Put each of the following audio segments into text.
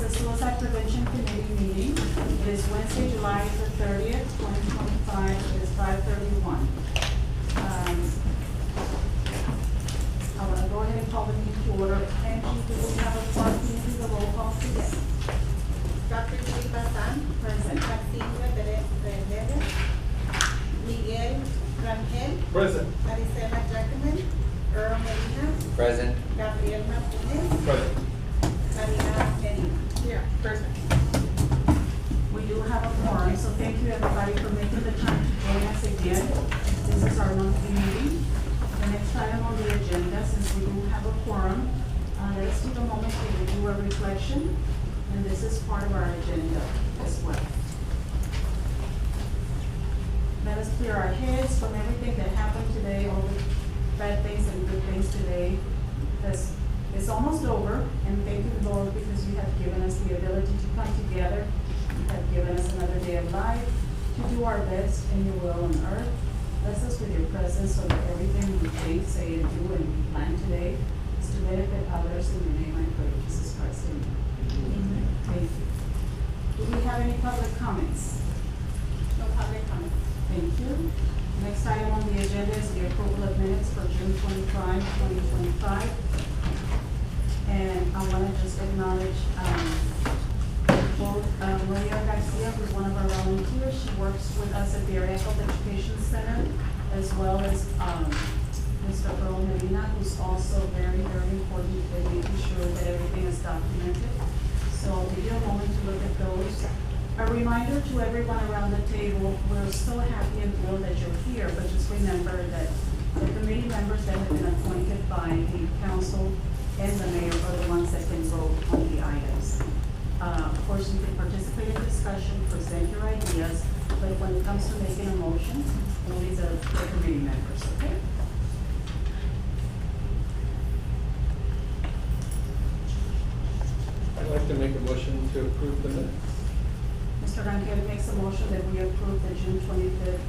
the Suicide Prevention Committee meeting. It is Wednesday, July the 30th, 2025. It is 5:31. I want to go ahead and call the meeting to order. Angie, do we have a quorum? Can you do the roll call, please? Dr. Judy Bazan, Present. Jacinta Perez Rendez, Miguel Rangel, Present. Marisela Jackman, Earl Medina, Present. Gabriel Martinez, Present. Marina Medina. Here, present. We do have a quorum, so thank you everybody for making the time to join us again. This is our monthly meeting. The next item on the agenda, since we do have a quorum, let us take a moment to do a reflection, and this is part of our agenda as well. Let us clear our heads from everything that happened today, all the bad things and good things today, because it's almost over, and thank you, Lord, because you have given us the ability to come together. You have given us another day of life to do our best in your will on earth. Bless us with your presence so that everything we think, say, and do, and plan today is to benefit others. In your name I pray, Jesus Christ. Amen. Thank you. Do we have any public comments? No public comment. Thank you. Next item on the agenda is the approval of minutes for June 25, 2025. And I want to just acknowledge both Maria Garcia, who's one of our volunteers. She works with us at the Area Health Education Center, as well as Mr. Earl Medina, who's also very, very important in making sure that everything is documented. So I'll give you a moment to look at those. A reminder to everyone around the table, we're so happy and thrilled that you're here, but just remember that the committee members that have been appointed by the council and the mayor are the ones that can vote on the items. Of course, you can participate in discussion, present your ideas, but when it comes to making a motion, only the committee members, okay? I'd like to make a motion to approve the minutes. Mr. Rangel makes a motion that we approve the June 25th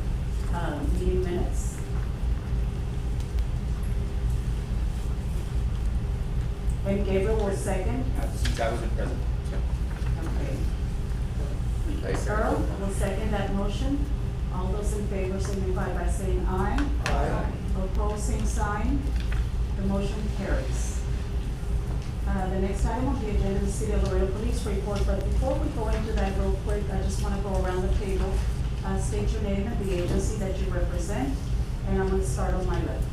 meeting minutes. And Gabriel will second. Since I wasn't present. Okay. Earl will second that motion. All those in favor signify by saying aye. Aye. Opposed, same sign. The motion carries. The next item on the agenda is City of Laredo Police Report, but before we go into that real quick, I just want to go around the table, state your name and the agency that you represent, and I'm going to start on my left.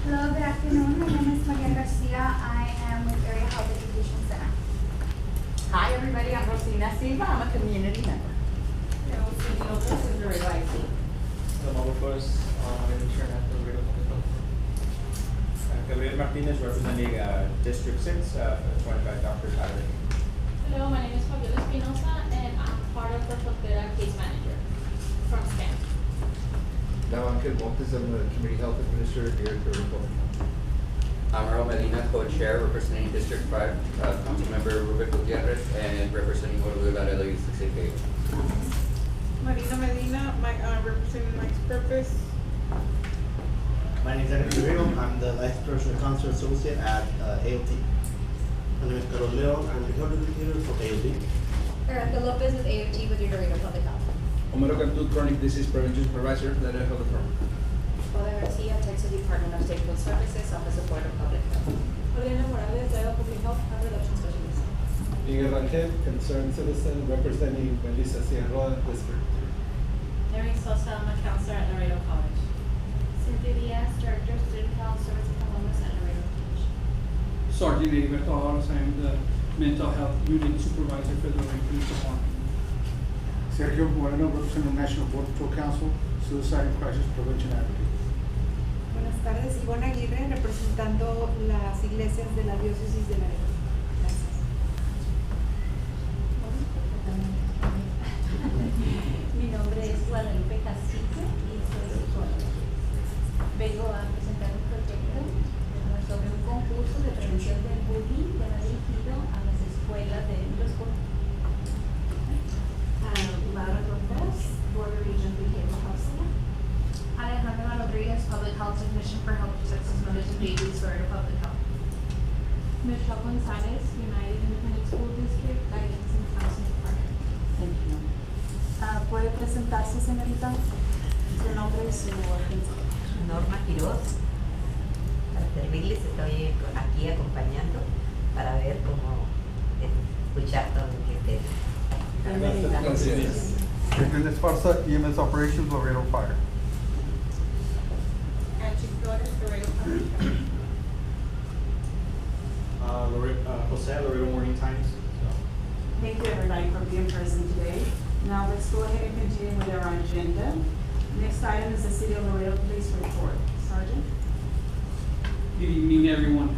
Hello, good afternoon. My name is Maria Garcia. I am with Area Health Education Center. Hi, everybody. I'm Rosina Silva. I'm a community member. Hello, Cindy Lopez is the revising. Hello, first, intern at the Laredo Public Health. Gabriel Martinez representing District 6, appointed by Dr. Tyler. Hello, my name is Fabiola Espinosa, and I'm part of the Frontera case manager from SCAN. Now I'm Ken Montes, I'm the Community Health Administrator here at the Republic. I'm Earl Medina, co-chair, representing District 5, Councilmember Ruben Gutierrez, and representing Guadalupe Varela, 688. Marina Medina, representing Mike's Purpose. My name is Enrique Rivero. I'm the Life Professional Counselor Associate at AOT. My name is Carlos Leon. I'm the Health Educator for AOT. Erica Lopez with AOT with your Laredo Public Health. Omero Cantu, Chronic Disease Prevention Supervisor, Laredo Health Department. Paula Garcia, Texas Department of State Health Services, Office of Board of Public Health. Elena Morales, Laredo Public Health Harm Reduction Specialist. Miguel Rangel, Concerned Citizen, representing Melissa Sierra, District 3. Mary Sosa, I'm a counselor at Laredo College. Cynthia Diaz, Director of Student Health Services and Wellness at Laredo College. Sergeant Heriberto Alvarez, I am the Mental Health Unit Supervisor for the Laredo Police Department. Sergio Moreno, representing National Border Patrol Council, Suicide and Crisis Prevention Advocate. Buenas tardes, Ivonne Aguirre, representando las iglesias de la diócesis de Laredo. Gracias. Mi nombre es Guadalupe Cacique y soy psicóloga. Vengo a presentar un proyecto sobre un concurso de prevención del bullying que va dirigido a las escuelas de los Laura Cortez, Border Region Behavioral Health Center. Alejandra Rodriguez, Public Health Technician for Health Services Mothers and Babies for Public Health. Michelle Gonzalez, United Independent School District, Guidance and Counseling Partner. Thank you. ¿Puede presentarse, señorita? Su nombre y su agencia. Norma Quiroz. Para servirles, estoy aquí acompañando para ver cómo escuchar todo lo que ustedes. Bienvenida. Gracias. Edwin Esparza, EMS Operations, Laredo Fire. Angie Flores, Laredo County. Jose, Laredo Morning Times. Thank you, everybody, for being present today. Now, let's go ahead and continue with our agenda. Next item is the City of Laredo Police Report. Sergeant? Good evening, everyone.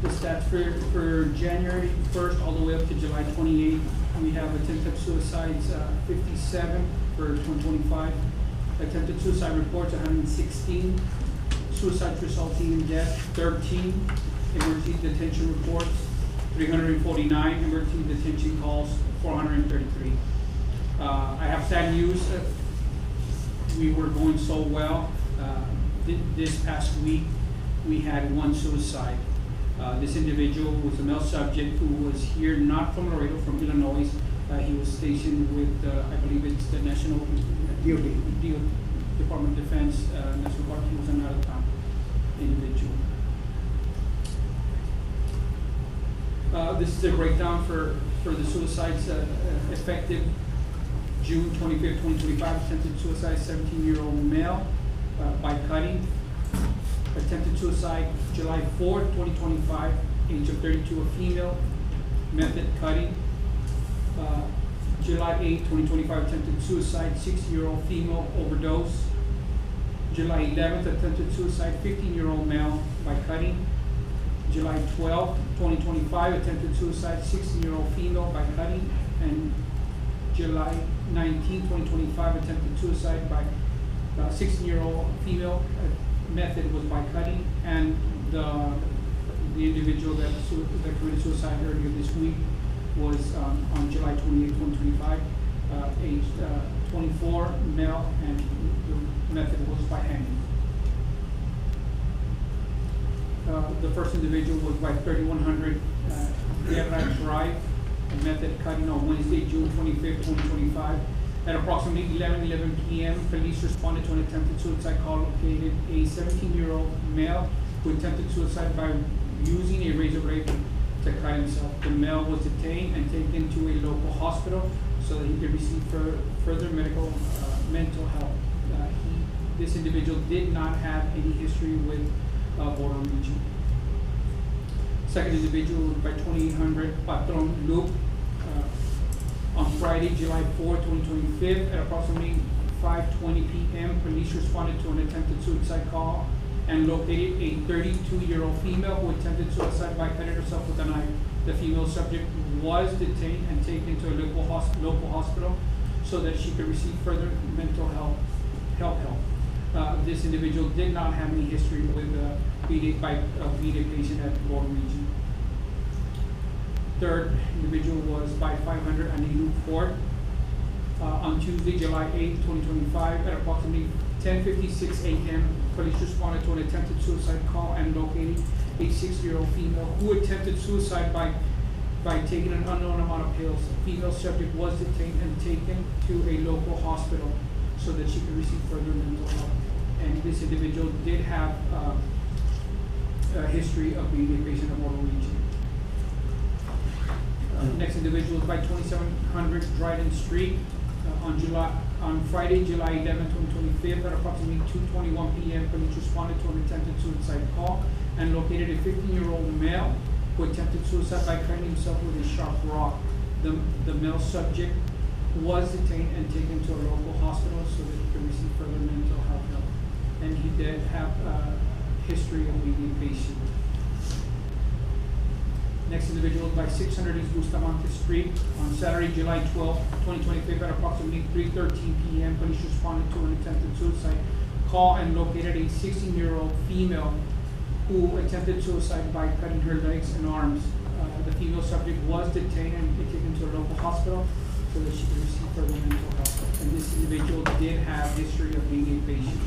The stats for January 1st all the way up to July 28th, we have attempted suicides 57 for 2025, attempted suicide reports 116, suicides resulting in death 13, emergency detention reports 349, emergency detention calls 433. I have sad news. We were going so well. This past week, we had one suicide. This individual was a male subject who was here, not from Laredo, from Illinois. He was stationed with, I believe it's the National DOD, Department of Defense, National Guard. He was an out-of-town individual. This is a breakdown for the suicides effective June 25th, 2025. Attempted suicide, 17-year-old male by cutting. Attempted suicide July 4th, 2025, age of 32, a female, method cutting. July 8th, 2025, attempted suicide, 60-year-old female, overdose. July 11th, attempted suicide, 15-year-old male by cutting. July 12th, 2025, attempted suicide, 16-year-old female by cutting. And July 19th, 2025, attempted suicide by 16-year-old female. Method was by cutting, and the individual that committed suicide earlier this week was on July 28, 2025, aged 24, male, and the method was by hanging. The first individual was by 3100 Guerra Drive, a method cutting on Wednesday, June 25th, 2025. At approximately 11:11 p.m., police responded to an attempted suicide call located a 17-year-old male who attempted suicide by using a razor blade to cut himself. The male was detained and taken to a local hospital so that he could receive further mental help. This individual did not have any history with border region. Second individual was by 2800 Patron Loop. On Friday, July 4, 2025, at approximately 5:20 p.m., police responded to an attempted suicide call and located a 32-year-old female who attempted suicide by cutting herself with a knife. The female subject was detained and taken to a local hospital so that she could receive further mental health help. This individual did not have any history with being a patient at the border region. Third individual was by 500 Anilu Court. On Tuesday, July 8, 2025, at approximately 10:56 a.m., police responded to an attempted suicide call and located a 60-year-old female who attempted suicide by taking an unknown amount of pills. The female subject was detained and taken to a local hospital so that she could receive further mental help. And this individual did have a history of being a patient of border region. Next individual is by 2700 Dryden Street. On Friday, July 11, 2025, at approximately 2:21 p.m., police responded to an attempted suicide call and located a 15-year-old male who attempted suicide by cutting himself with a sharp rock. The male subject was detained and taken to a local hospital so that he could receive further mental health help. And he did have a history of being a patient. Next individual by 600 East Bustamante Street. On Saturday, July 12, 2025, at approximately 3:13 p.m., police responded to an attempted suicide call and located a 16-year-old female who attempted suicide by cutting her legs and arms. The female subject was detained and taken to a local hospital so that she could receive further mental health. And this individual did have history of being a patient.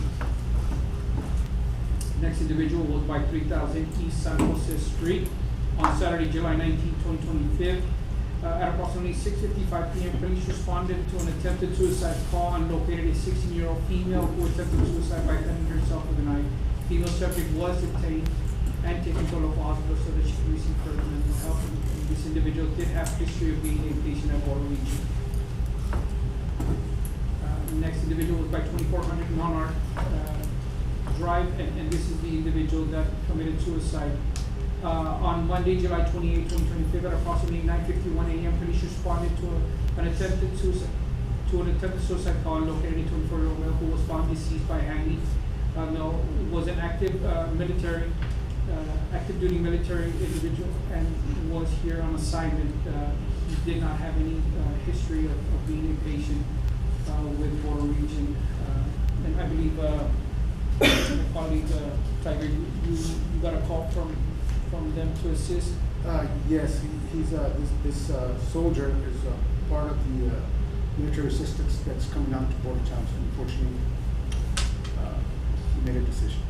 Next individual was by 3000 East San Jose Street on Saturday, July 19, 2025. At approximately 6:55 p.m., police responded to an attempted suicide call and located a 16-year-old female who attempted suicide by cutting herself with a knife. Female subject was detained and taken to a local hospital so that she could receive further mental health. And this individual did have history of being a patient at Water Region. Next individual was by 2400 Monarch Drive, and this is the individual that committed suicide. On Monday, July 28, 2025, at approximately 9:51 a.m., police responded to an attempted suicide call located in 24-year-old male who was found deceased by hanging. Male was an active duty military individual and was here on assignment. He did not have any history of being a patient with Water Region. And I believe my colleague Tiger, you got a call from them to assist? Yes, he's this soldier is part of the military assistance that's coming out to Border Towns. Unfortunately, he made a decision.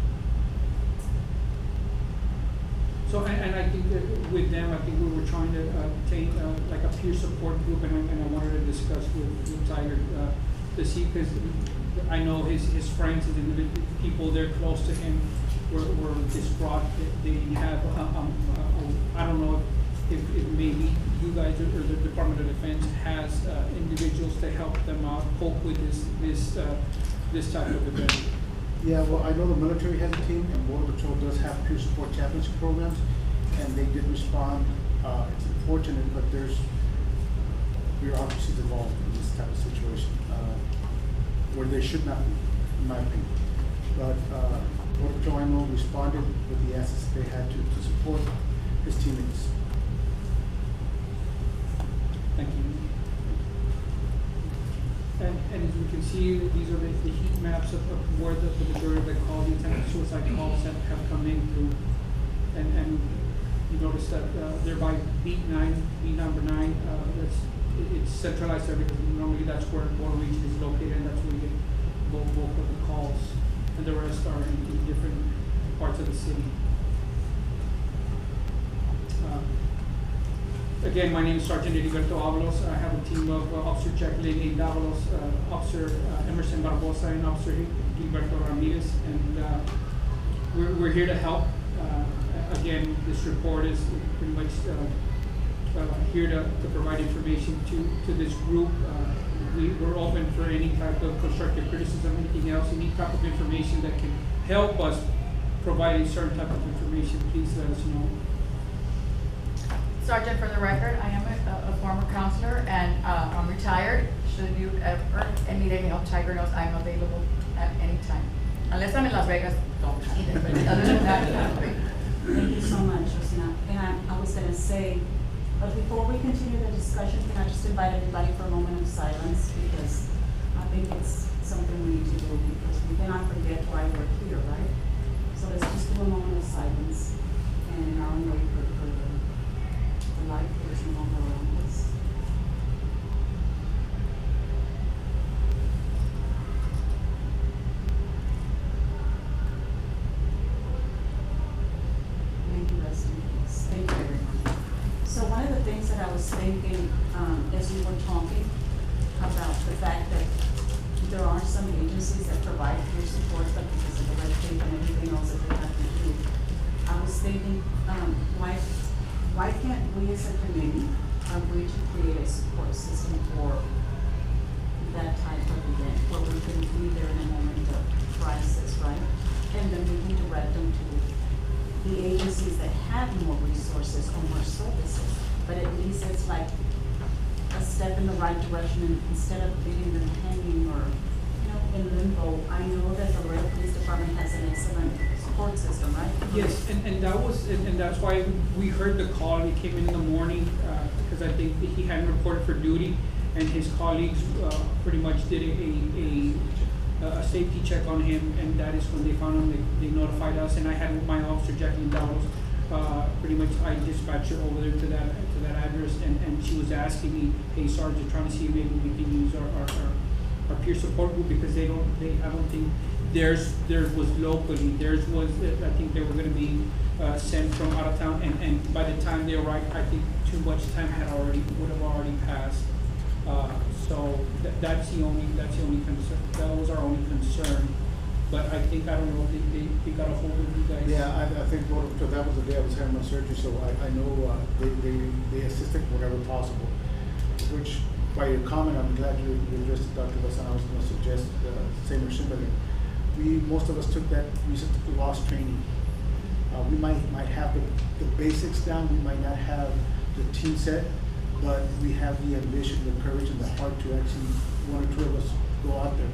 So, and I think that with them, I think we were trying to obtain like a peer support group, and I wanted to discuss with Tiger to see, because I know his friends and the people they're close to him were distraught. They have I don't know if maybe you guys or the Department of Defense has individuals to help them out cope with this type of event. Yeah, well, I know the military has a team, and Border Patrol does have peer support chaplaincy programs, and they did respond. It's unfortunate, but there's bureaucracies involved in this type of situation where they should not be, in my opinion. But Border Patrol, I know, responded with the assets they had to support his teammates. Thank you. And as you can see, these are the heat maps of where the majority of the calls, the attempted suicide calls have come in through. And you notice that they're by beat number 9. It's centralized there because normally that's where Water Region is located, and that's where you get both of the calls. And the rest are in different parts of the city. Again, my name is Sergeant Heriberto Avalos. I have a team of Officer Jacqueline Davalos, Officer Emerson Barbosa, and Officer Gilberto Ramirez, and we're here to help. Again, this report is pretty much here to provide information to this group. We're open for any type of constructive criticism, anything else, any type of information that can help us provide a certain type of information. Please let us know. Sergeant, for the record, I am a former counselor, and I'm retired. Should you ever need any help, Tiger knows I'm available at any time. Unless I'm in Las Vegas, don't need it, but other than that, Thank you so much, Rosina. And I was gonna say, but before we continue the discussion, can I just invite everybody for a moment of silence? Because I think it's something we need to do, because we cannot forget why we're here, right? So let's just do a moment of silence and in our own way for the light that is no longer around us. Thank you, rest in peace. Thank you, everyone. So one of the things that I was thinking as we were talking about the fact that there are some agencies that provide peer support, but because of the red tape and everything else that they have to do, I was thinking, why can't we as a committee agree to create a support system for that type of event where we can be there in a moment of crisis, right? And then we can direct them to the agencies that have more resources or more services. But at least it's like a step in the right direction, instead of leaving them hanging or, in limbo. I know that the Laredo Police Department has an excellent support system, right? Yes, and that was, and that's why we heard the call. He came in the morning, because I think he hadn't reported for duty, and his colleagues pretty much did a safety check on him, and that is when they found him. They notified us, and I had my officer Jacqueline Dowles. Pretty much, I dispatched her over there to that address, and she was asking me, "Hey, Sergeant, trying to see if maybe we can use our peer support group, because I don't think Theirs was locally, theirs was, I think they were gonna be, sent from out of town, and by the time they arrived, I think too much time would have already passed. So that's the only concern, that was our only concern. But I think, I don't know, they got a hold of you guys. Yeah, I think, because that was the day I was having my surgery, so I know, they assisted whatever possible. Which, by your comment, I'm glad you addressed it, Dr. Wesson. I was gonna suggest, same or similar. Most of us took that recent loss training. We might have the basics down, we might not have the team set, but we have the ambition, the courage, and the heart to actually, one or two of us go out there.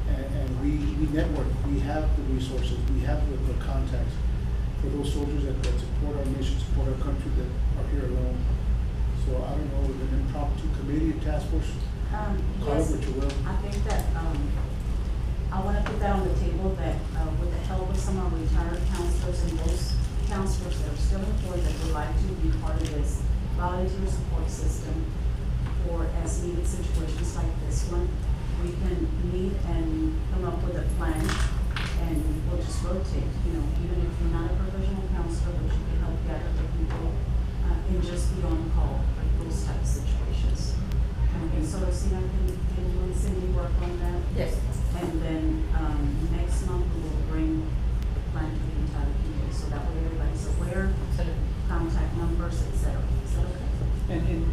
And we network, we have the resources, we have the contacts for those soldiers that support our mission, support our country, that are here alone. So I don't know, with an impromptu committee, task force, call it Yes, what you will. I think that, I wanna put that on the table, that, with the help of some of our retired counselors and those counselors that are still employed that would like to be part of this volunteer support system for as needed situations like this one, we can meet and come up with a plan, and we'll just rotate, even if you're not a professional counselor, but you can help gather the people, and just be on call for those type of situations. And so, Lucina, can you and Cindy work on that? Yes. And then, next month, we will bring the plan to the entire community, so that way everybody's aware, contact numbers, et cetera. Is that okay? And in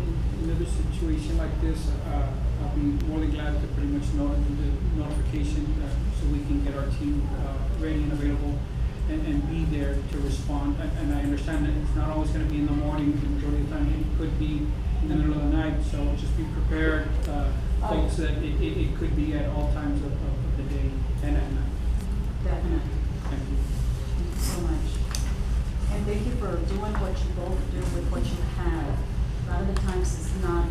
another situation like this, I'll be more than glad to pretty much know the notification, so we can get our team, ready and available and be there to respond. And I understand that it's not always gonna be in the morning, the majority of the time it could be in the middle of the night, so just be prepared, folks, that it could be at all times of the day and at night. Definitely. Thank you. Thank you so much. And thank you for doing what you both do with what you have. A lot of the times it's not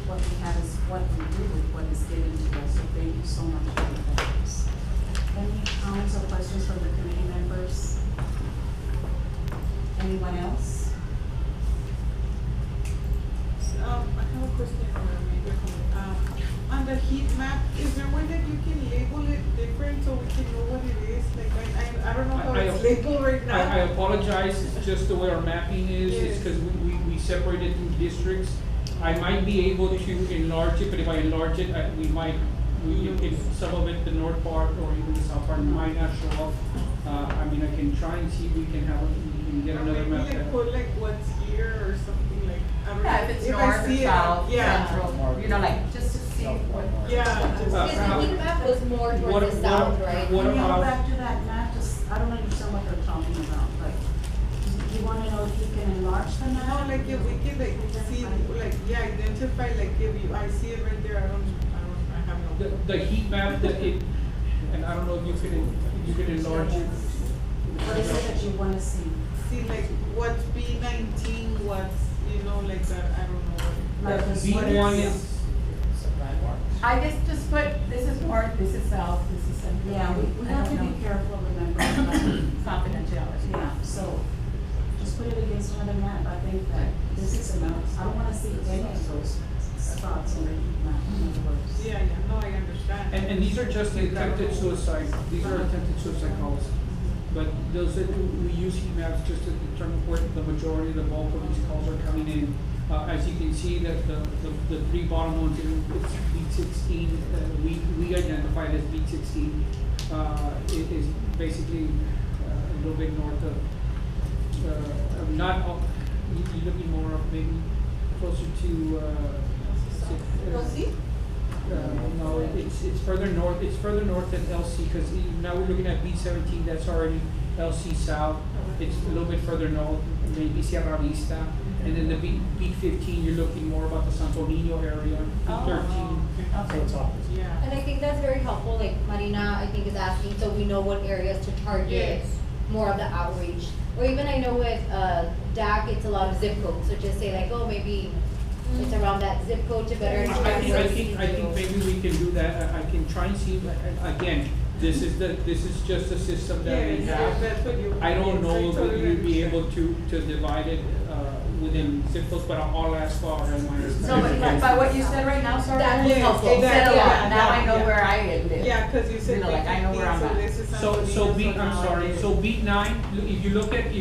what we have, is what we do with what is given to us, so thank you so much for your efforts. Any comments or questions from the committee members? Anyone else? I have a question or maybe a comment. On the heat map, is there a way that you can label it different so we can know what it is? Like, I don't know how it's labeled right now. I apologize, it's just the way our mapping is, it's because we separated through districts. I might be able to enlarge it, but if I enlarge it, if some of it, the north part or even the south part might not show up. I can try and see if we can get another map. Maybe like put like what's here or something like, I don't know. Yeah, if it's I north or see south, yeah. central, like, just to see what. Yeah. The heat map was more towards the south, right? Can you go back to that map? I don't understand what they're talking about, but you wanna know if you can enlarge the map? No, like if we can like see, like, identify, like if I see it right there, I have no. The heat map and I don't know if you can enlarge it. What is it that you wanna see? See like what's B19, what's, like that, I don't know what. Like the B1 is. I just put, this is north, this is south, this is central. Yeah, we have to be careful, remember, Confidentiality. yeah, so just put it against another map. I think that this is enough. I don't wanna see any of those spots on the map, in other words. Yeah, no, I understand. And these are just the attempted suicide, these are attempted suicide calls. But those that we use heat maps just to determine where the majority, the bulk of these calls are coming in. As you can see, that the three bottom ones, it's B16, we identified as B16. It is basically a little bit north of, you're looking more up, maybe closer to, no, it's further north. It's further north than LC, because now we're looking at B17. That's already LC South. It's a little bit further north, maybe Sierra Vista, and then the B15. You're looking more about the Santo Niño area. B13. Okay. Yeah. And I think that's very helpful, like Marina, I think is asking, so we know what areas to target. Yes. More of the outreach. Or even I know with DAC, it's a lot of zip codes, so just say like, oh, maybe it's around that zip code to better understand I what think to maybe we can do that. I can try and see. Again, this is just a system that we have. That's what you. I don't know I that totally you'd be understand. able to divide it within zip codes, but I'll ask for our LMIS. So, but what you said right now, sorry, That was is, helpful. exactly, Said a lot. yeah, Now I yeah, know yeah. where I live. Yeah, 'cause you said know, like I know where I'm so at. this is So Antonino, beat, I'm now sorry, I so get it. beat 9, if you look at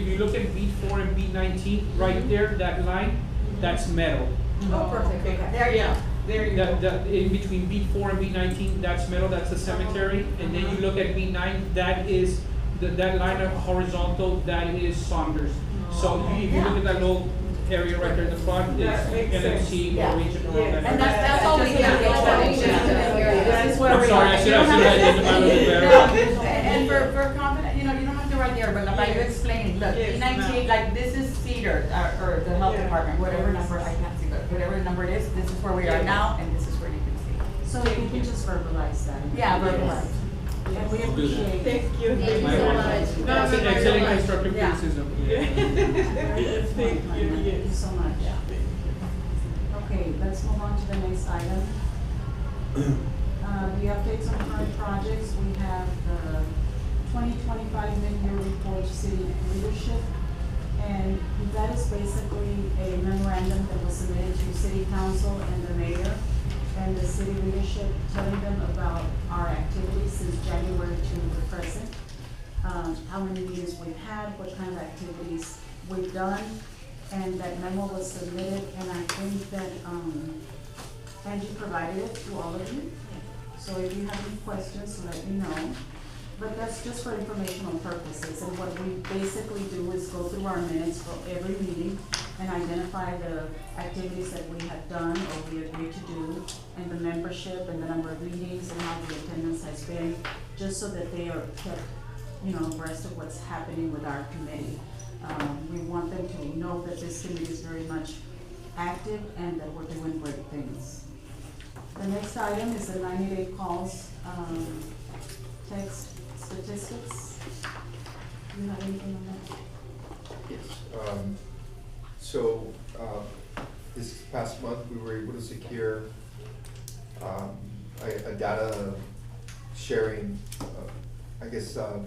beat 4 and beat 19, right there, that line, that's metal. Oh, perfect, okay, there you go. There you go. In between beat 4 and beat 19, that's metal, that's the cemetery, and then you look at beat 9, that is, that line of horizontal, that is Saunders. So if you look at that little area right there in the front, it's That makes sense. NFC, Yeah. Norwegian, and all Yes. that. And that's all we Just get. an explanation. This is where I'm we sorry, are. I should You have don't said that have in to- the little No, better. and for confident, you know, you don't have to write there, but by you Yes. explaining, look, Yes, E19, ma'am. like this is Cedar, or the health Yeah. department, whatever number, I can't see, but whatever number it is, this is where we are Yes. now, and this is where you can see. So you can just verbalize that. Yeah, verbalize. And we We'll do that. appreciate. Thank you. Thank you My so apologies. much. No, That's no, an no, excellent no. constructive Yeah. criticism. Yes, thank you, Thank you yes. so much. Okay, let's move on to the next item. The updates on current projects, we have the 2025 mid-year report to city leadership. And that is basically a memorandum that was submitted to city council and the mayor and the city leadership, telling them about our activities since January to the present. How many meetings we've had, what kind of activities we've done, and that memo was submitted, and I think that, Angie provided it to all of you. So if you have any questions, let me know. But that's just for informational purposes, and what we basically do is go through our minutes for every meeting and identify the activities that we have done or we agreed to do, and the membership and the number of meetings and how the attendance has been, just so that they are kept, abreast of what's happening with our committee. We want them to know that this committee is very much active and that we're doing great things. The next item is the 90-day calls, text statistics. Do you have anything on that? Yes. So, this past month, we were able to secure a data sharing,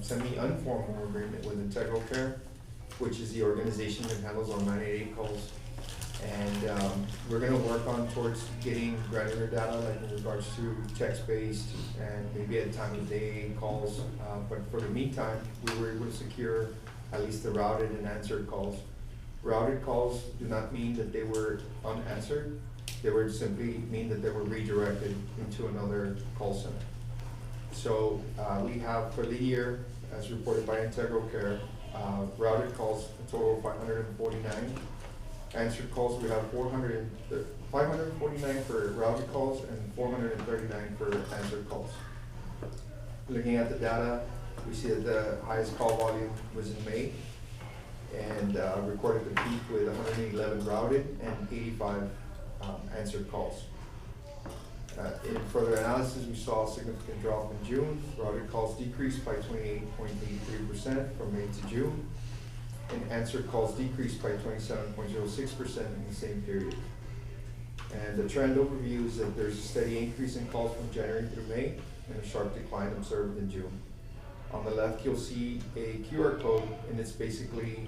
semi-informal agreement with Integral Care, which is the organization that handles our 988 calls. And we're gonna work towards getting granular data, like in regards to text-based and maybe at time of day calls. But for the meantime, we were able to secure at least the routed and answered calls. Routed calls do not mean that they were unanswered. They would simply mean that they were redirected into another call center. So we have for the year, as reported by Integral Care, routed calls a total of 549. Answered calls, we have 549 for routed calls and 439 for answered calls. Looking at the data, we see that the highest call volume was in May and recorded the peak with 111 routed and 85 answered calls. In further analysis, we saw a significant drop in June. Routed calls decreased by 28.83% from May to June, and answered calls decreased by 27.06% in the same period. And the trend overview is that there's a steady increase in calls from January through May and a sharp decline observed in June. On the left, you'll see a QR code, and it's basically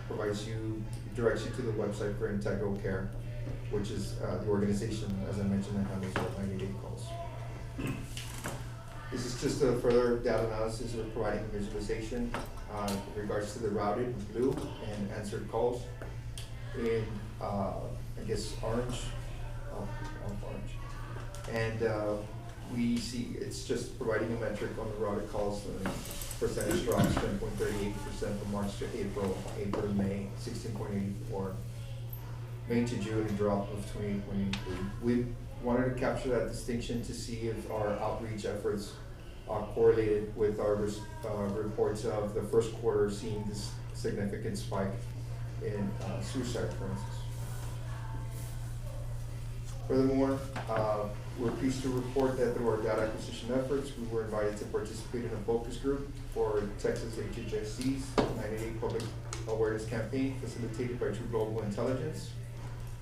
directs you to the website for Integral Care, which is the organization, as I mentioned, that handles our 90-day calls. This is just a further data analysis. We're providing a visualization in regards to the routed in blue and answered calls in, orange, orange. And we see it's just providing a metric on the routed calls. Percentage drops 10.38% from March to April, April to May, 16.84%. May to June, a drop of 28.83%. We wanted to capture that distinction to see if our outreach efforts correlated with our reports of the first quarter seeing this significant spike in suicide occurrences. Furthermore, we're pleased to report that through our data acquisition efforts, we were invited to participate in a focus group for Texas HHSC's 90-day public awareness campaign facilitated by True Global Intelligence.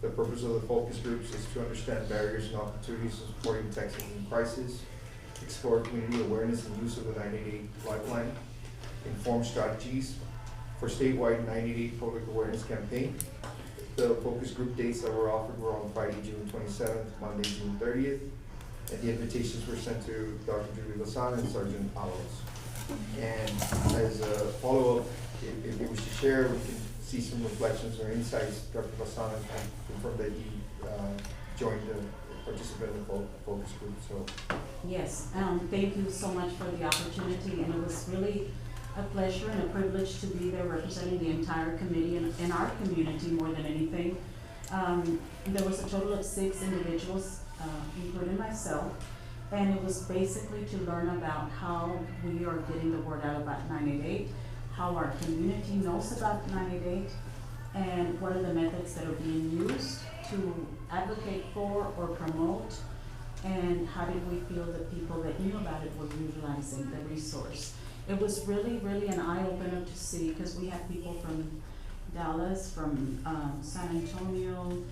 The purpose of the focus groups is to understand barriers and opportunities in supporting Texas in crisis, explore community awareness and use of the 90-day lifeline, inform strategies for statewide 90-day public awareness campaign, the focus group dates that were offered were on Friday, June 27th, Monday, June 30th. And the invitations were sent to Dr. Julie Lozano and Sergeant Avalos. And as a follow-up, if you wish to share, we can see some reflections or insights. Dr. Lozano confirmed that he joined the participant in the focus group, so. Yes, thank you so much for the opportunity, and it was really a pleasure and a privilege to be there representing the entire committee and our community more than anything. There was a total of 6 individuals, including myself, and it was basically to learn about how we are getting the word out about 988, how our community knows about 988, and what are the methods that are being used to advocate for or promote, and how did we feel that people that knew about it were utilizing the resource. It was really, really an eye-opener to see, because we had people from Dallas, from San Antonio,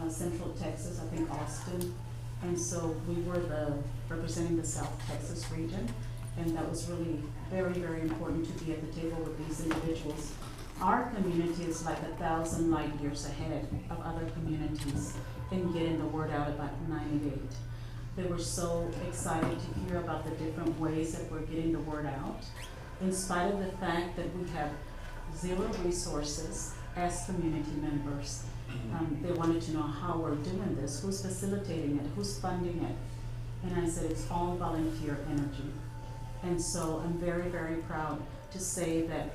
Central Texas, I think Austin, and so we were representing the South Texas region, and that was really very, very important to be at the table with these individuals. Our community is like 1,000 light years ahead of other communities in getting the word out about 988. They were so excited to hear about the different ways that we're getting the word out, in spite of the fact that we have 0 resources as community members. They wanted to know how we're doing this, who's facilitating it, who's funding it. And I said, it's all volunteer energy. And so I'm very, very proud to say that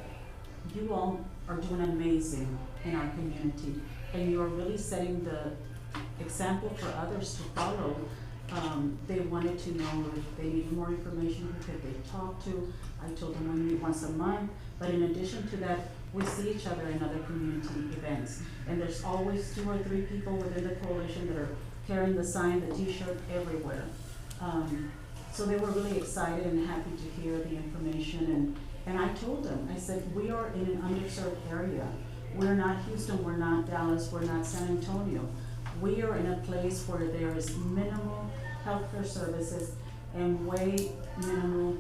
you all are doing amazing in our community, and you are really setting the example for others to follow. They wanted to know if they needed more information, who could they talk to. I told them we meet once a month, but in addition to that, we see each other in other community events. And there's always 2 or 3 people within the coalition that are carrying the sign, the t-shirt, everywhere. So they were really excited and happy to hear the information. And I told them, I said, we are in an underserved area. We're not Houston, we're not Dallas, we're not San Antonio. We are in a place where there is minimal healthcare services and way minimal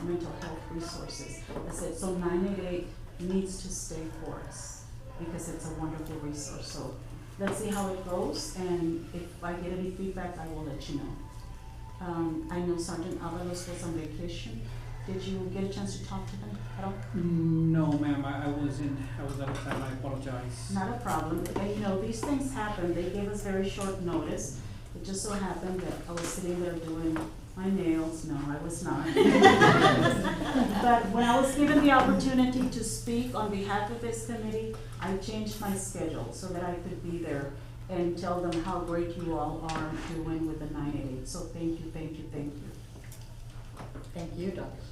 mental health resources. I said, so 988 needs to stay for us because it's a wonderful resource. So let's see how it goes, and if I get any feedback, I will let you know. I know Sergeant Avalos was on vacation. Did you get a chance to talk to them at all? No, ma'am, I was out of time, I apologize. Not a problem. And you know, these things happen. They gave us very short notice. It just so happened that I was sitting there doing my nails. No, I was not. But when I was given the opportunity to speak on behalf of this committee, I changed my schedule so that I could be there and tell them how great you all are doing with the 988. So thank you, thank you, thank you. Thank you, Doctor.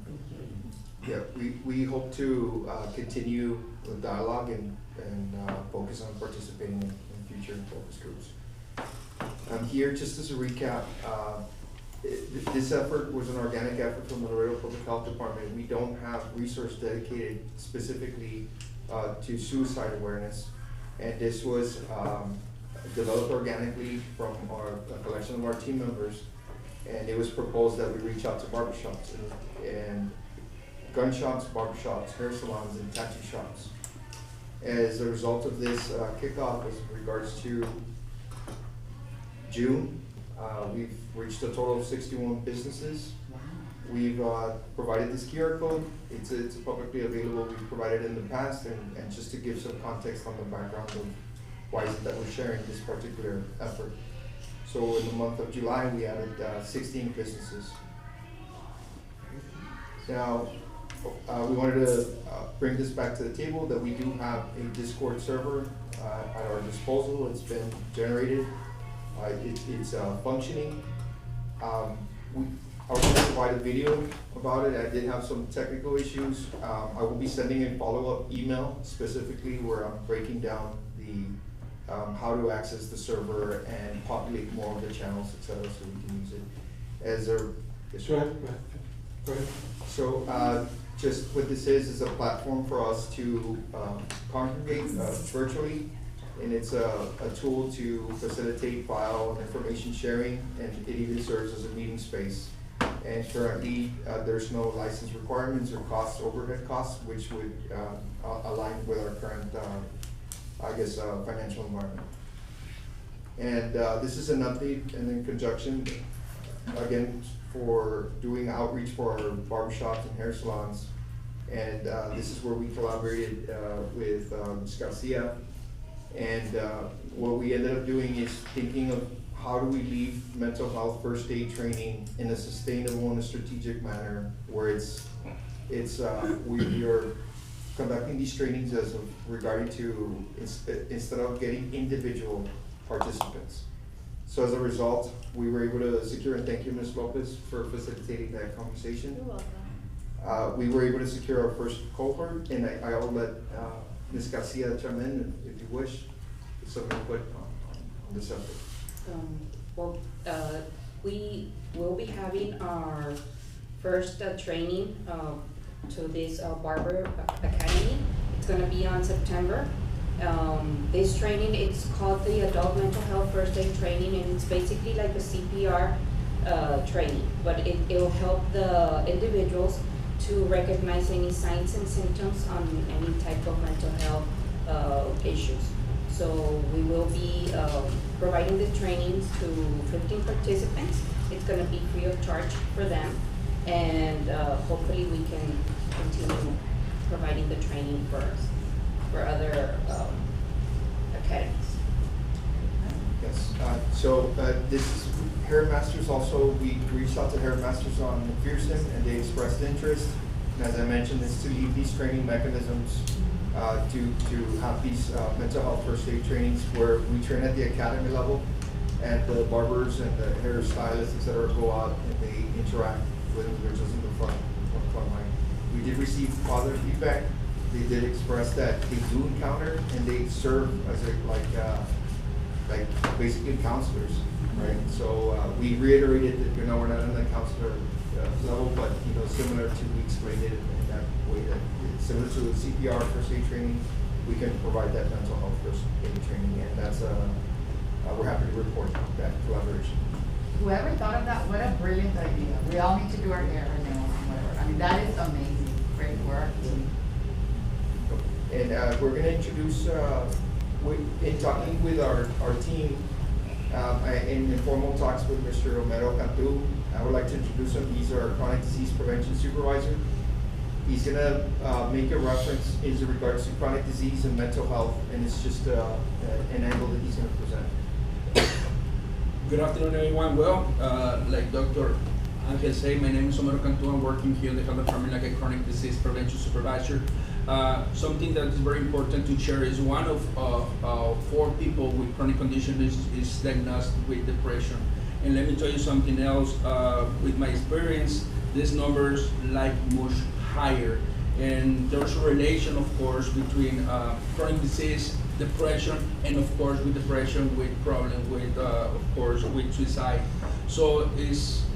Thank you. Yeah, we hope to continue the dialogue and focus on participating in future focus groups. Here, just as a recap, this effort was an organic effort from the Laredo Public Health Department. We don't have resource dedicated specifically to suicide awareness, and this was developed organically from a collection of our team members. And it was proposed that we reach out to barbershops and gun shops, barbershops, hair salons, and tattoo shops. As a result of this kickoff, as regards to June, we've reached a total of 61 businesses. We've provided this QR code. It's publicly available. We've provided it in the past, and just to give some context on the background of why is it that we're sharing this particular effort. So in the month of July, we added 16 businesses. Now, we wanted to bring this back to the table that we do have a Discord server at our disposal. It's been generated. It's functioning. I was going to provide a video about it. I did have some technical issues. I will be sending a follow-up email specifically where I'm breaking down the how to access the server and populate more of the channels, etc., so we can use it as a. Go ahead. So just what this is a platform for us to congregate virtually, and it's a tool to facilitate file and information sharing, and it even serves as a meeting space. And currently, there's no license requirements or overhead costs, which would align with our current financial environment. And this is an update and in conjunction, again, for doing outreach for our barbershops and hair salons. And this is where we collaborated with Ms. Garcia. And what we ended up doing is thinking of how do we leave mental health first aid training in a sustainable and a strategic manner, where we are conducting these trainings as of regarding to, instead of getting individual participants. So as a result, we were able to secure, and thank you, Ms. Lopez, for facilitating that conversation. You're welcome. We were able to secure our first cohort, and I will let Ms. Garcia chime in if you wish, some input on this subject. We will be having our first training to this Barber Academy. It's gonna be on September. This training, it's called the Adult Mental Health First Aid Training, and it's basically like a CPR training, but it'll help the individuals to recognize any signs and symptoms on any type of mental health issues. So we will be providing the trainings to 15 participants. It's gonna be free of charge for them, and hopefully we can continue providing the training for other academies. Yes, so this is Hair Masters also, we reached out to Hair Masters on McPherson and they expressed interest. And as I mentioned, it's to leave these training mechanisms to have these mental health first aid trainings where we train at the academy level, and the barbers and the hairstylists, et cetera, go out and they interact with individuals in the front line. We did receive positive feedback. They did express that they do encounter and they serve as like basically counselors, right? So we reiterated that we're not on the counselor level, but similar to, we explained it in that way, that it's similar to the CPR first aid training, we can provide that mental health first aid training, and that's we're happy to report that collaboration. Whoever thought of that, what a brilliant idea. We all need to do our hair and nails and whatever. I mean, that is amazing. Great work. And we're going to introduce, in talking with our team, in informal talks with Mr. Romero Cantu, I would like to introduce him. He's our chronic disease prevention supervisor. He's going to make a reference in regards to chronic disease and mental health, and it's just an angle that he's going to present. Good afternoon, everyone. Well, like Dr. Angel said, my name is Romero Cantu. I'm working here in the health department like a chronic disease prevention supervisor. Something that is very important to share is one of 4 people with chronic conditions is diagnosed with depression. And let me tell you something else. With my experience, these numbers like much higher. And there's a relation, of course, between chronic disease, depression, and of course with depression, with problems with, of course, with suicide. So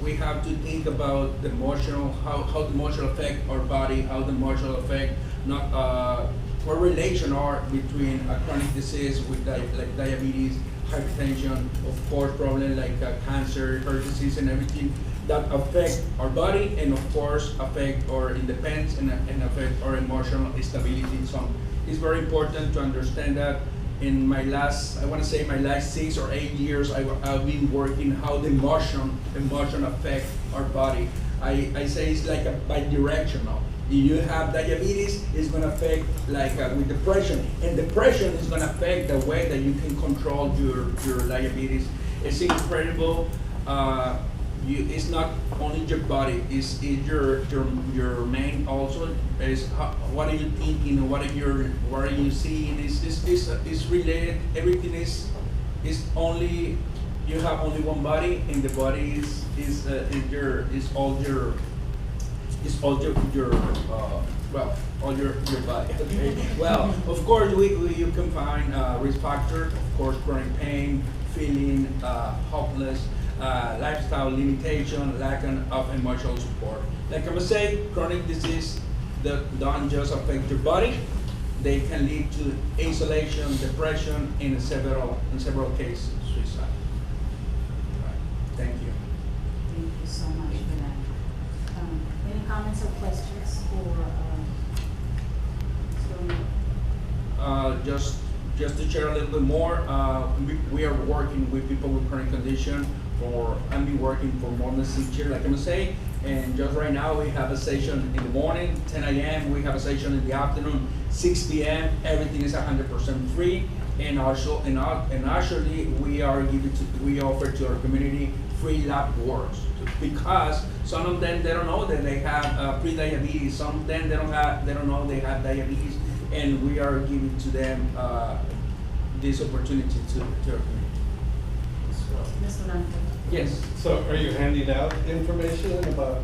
we have to think about the emotional, how the emotional affect our body, how the emotional affect what relation are between a chronic disease with like diabetes, hypertension, of course problems like cancer, heart disease, and everything that affect our body, and of course affect our independence and affect our emotional stability. So it's very important to understand that. In my last, I want to say my last 6 or 8 years, I've been working how the emotion affect our body. I say it's like a bi-directional. If you have diabetes, it's going to affect like with depression, and depression is going to affect the way that you can control your diabetes. It's incredible. It's not only your body, it's your mind also. Is what are you thinking? What are you seeing? It's related. Everything is only, you have only one body, and the body is all your body. Okay. Well, of course you can find risk factor. Of course, chronic pain, feeling hopeless. Lifestyle limitation, lack of emotional support. Like I was saying, chronic disease that don't just affect your body, they can lead to isolation, depression, in several cases, suicide. Right. Thank you. Thank you so much for that. Any comments or questions for Just just to share a little bit more, we are working with people with chronic condition I've been working for more than 6 years, like I'm saying. And just right now, we have a session in the morning, 10 a.m. We have a session in the afternoon, 6 p.m. Everything is 100% free. And also, actually, we offer to our community free lab works, because some of them they don't know that they have pre-diabetes. Some of them they don't know they have diabetes, and we are giving to them this opportunity to our community. Mr. Nante. Yes. So are you handing out information about,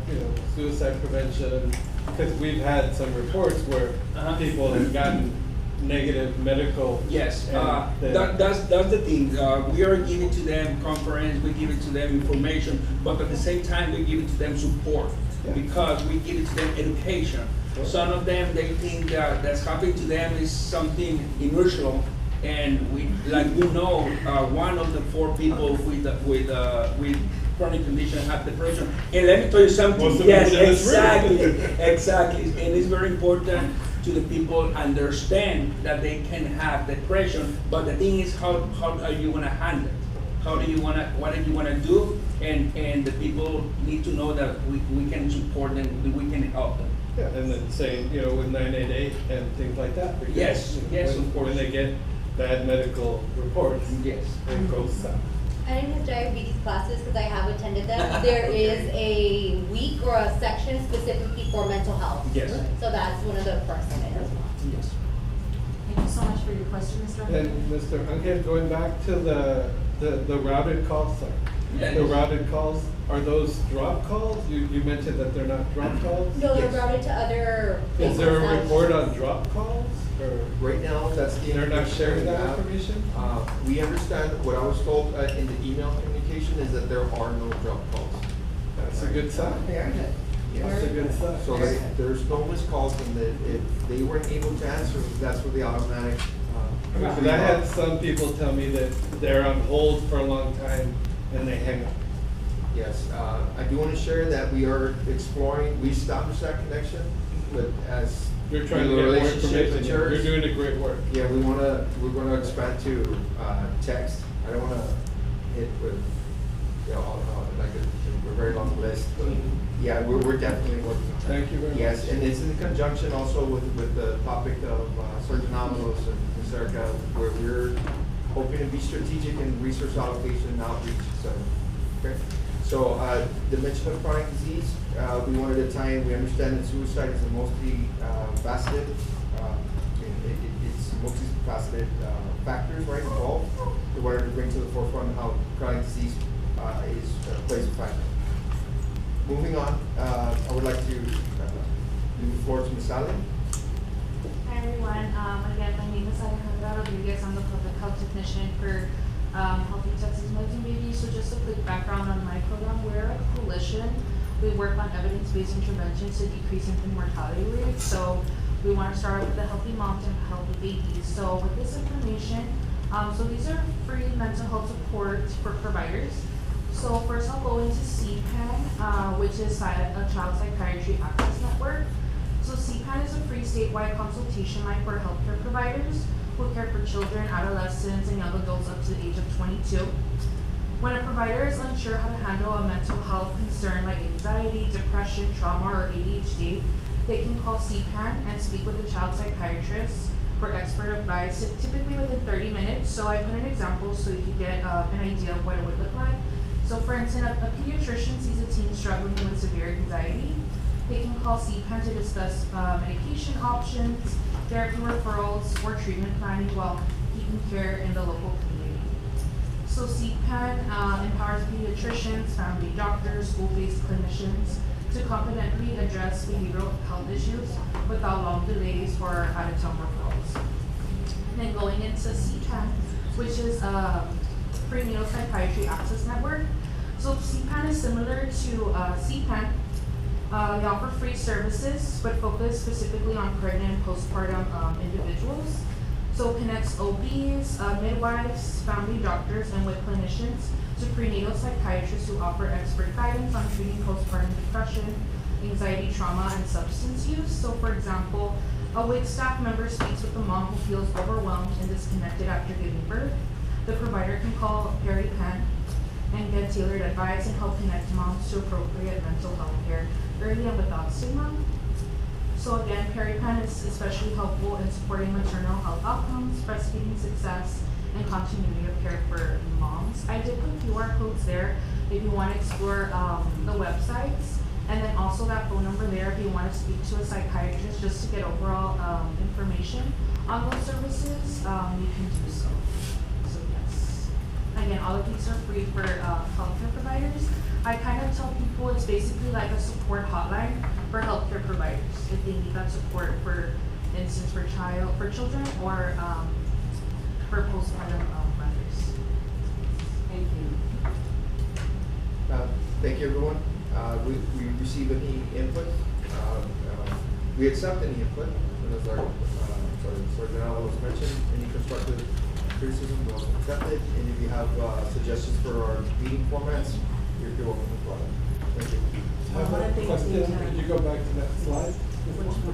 suicide prevention? Because we've had some reports where people have gotten negative medical. Yes, that's the thing. We are giving to them conference, we give it to them information, but at the same time we give it to them support, because we give it to them education. Some of them, they think that that's happening to them is something unusual. And we know one of the 4 people with chronic condition have depression. And let me tell you something. Yes, exactly. And it's very important to the people understand that they can have depression. But the thing is, how are you gonna handle it? What do you wanna do? And the people need to know that we can support them, we can help them. Yeah, and then saying, with 988 and things like that. Because, Yes, of course. When they get bad medical reports, yes, it goes south. And in his diabetes classes, because I have attended them, there is a week or a section specifically for mental health. Yes. So that's one of the perks of it as well. Yes. Thank you so much for your question, Mr. Angel. And Mr. Angel, going back to the routed calls, Yes. the routed calls, are those drop calls? You mentioned that they're not drop calls? No, they're routed to other Is there a places. report on drop calls? Or Right now, that's the they're not information sharing we that have. information? We understand, what I was told in the email communication is that there are no drop calls. That's a good sign. That's a good sign. So there's no missed calls, and that if they weren't able to answer, that's where the automatic. Because I had some people tell me that they're on hold for a long time and they hang up. Yes, I do want to share that we are exploring, we established that connection, but as You're trying the to get more relationship information. matures, You're doing a great work. yeah, we're gonna expand to text. I don't wanna hit with, a very long list, but yeah, we're definitely working on that. Thank you very much. Yes, and it's in conjunction also with the topic of Surgeon Avalos and Ms. Erica, where we're hoping to be strategic in resource allocation and outreach, so, okay? So, dimension of chronic disease, we wanted to tie in, we understand that suicide is a multi-faceted, it's multifaceted factors, right, involved. We wanted to bring to the forefront how chronic disease plays a factor. Moving on, I would like to leave the floor to Ms. Sally. Hi everyone, again, my name is Alejandra Rodriguez. I'm the public health technician for Healthy Texas Mothers and Babies. So just a quick background on my program. We're a coalition. We work on evidence-based interventions to decrease infant mortality rates. So we want to start with the healthy moms and healthy babies. So with this information, so these are free mental health support for providers. So first I'll go into CPAN, which is a Child Psychiatry Access Network. So CPAN is a free statewide consultation line for healthcare providers who care for children, adolescents, and young adults up to the age of 22. When a provider is unsure how to handle a mental health concern like anxiety, depression, trauma, or ADHD, they can call CPAN and speak with a child psychiatrist for expert advice, typically within 30 minutes. So I put an example so you can get an idea of what it would look like. So for instance, a pediatrician sees a teen struggling with severe anxiety. They can call CPAN to discuss medication options, therapy referrals, or treatment planning while keeping care in the local community. So CPAN empowers pediatricians, family doctors, school-based clinicians to confidently address behavioral health issues without long delays for out-of-town referrals. And then going into CPAN, which is Prenatal Psychiatry Access Network. So CPAN is similar to CPAN. They offer free services, but focus specifically on pregnant and postpartum individuals. So it connects OBs, midwives, family doctors, and with clinicians to prenatal psychiatrists who offer expert guidance on treating postpartum depression, anxiety, trauma, and substance use. So for example, A WIC staff member speaks with the mom who feels overwhelmed and disconnected after giving birth. The provider can call Perry Penn and get tailored advice and help connect moms to appropriate mental health care early and without stigma. So again, Perry Penn is especially helpful in supporting maternal health outcomes, breastfeeding success, and continuity of care for moms. I did put QR codes there if you want to explore the websites, and then also that phone number there if you want to speak to a psychiatrist just to get overall information on those services, you can do so. So yes, again, all of these are free for healthcare providers. I kind of tell people it's basically like a support hotline for healthcare providers if they need that support, for instance, for children or for postpartum mothers. Thank you. Thank you, everyone. We receive any input. We accept any input. As our Sergeant was mentioned, any constructive criticism will accept it. And if you have suggestions for our meeting formats, you're welcome to apply. Thank you. I have a question. Could you go back to that slide?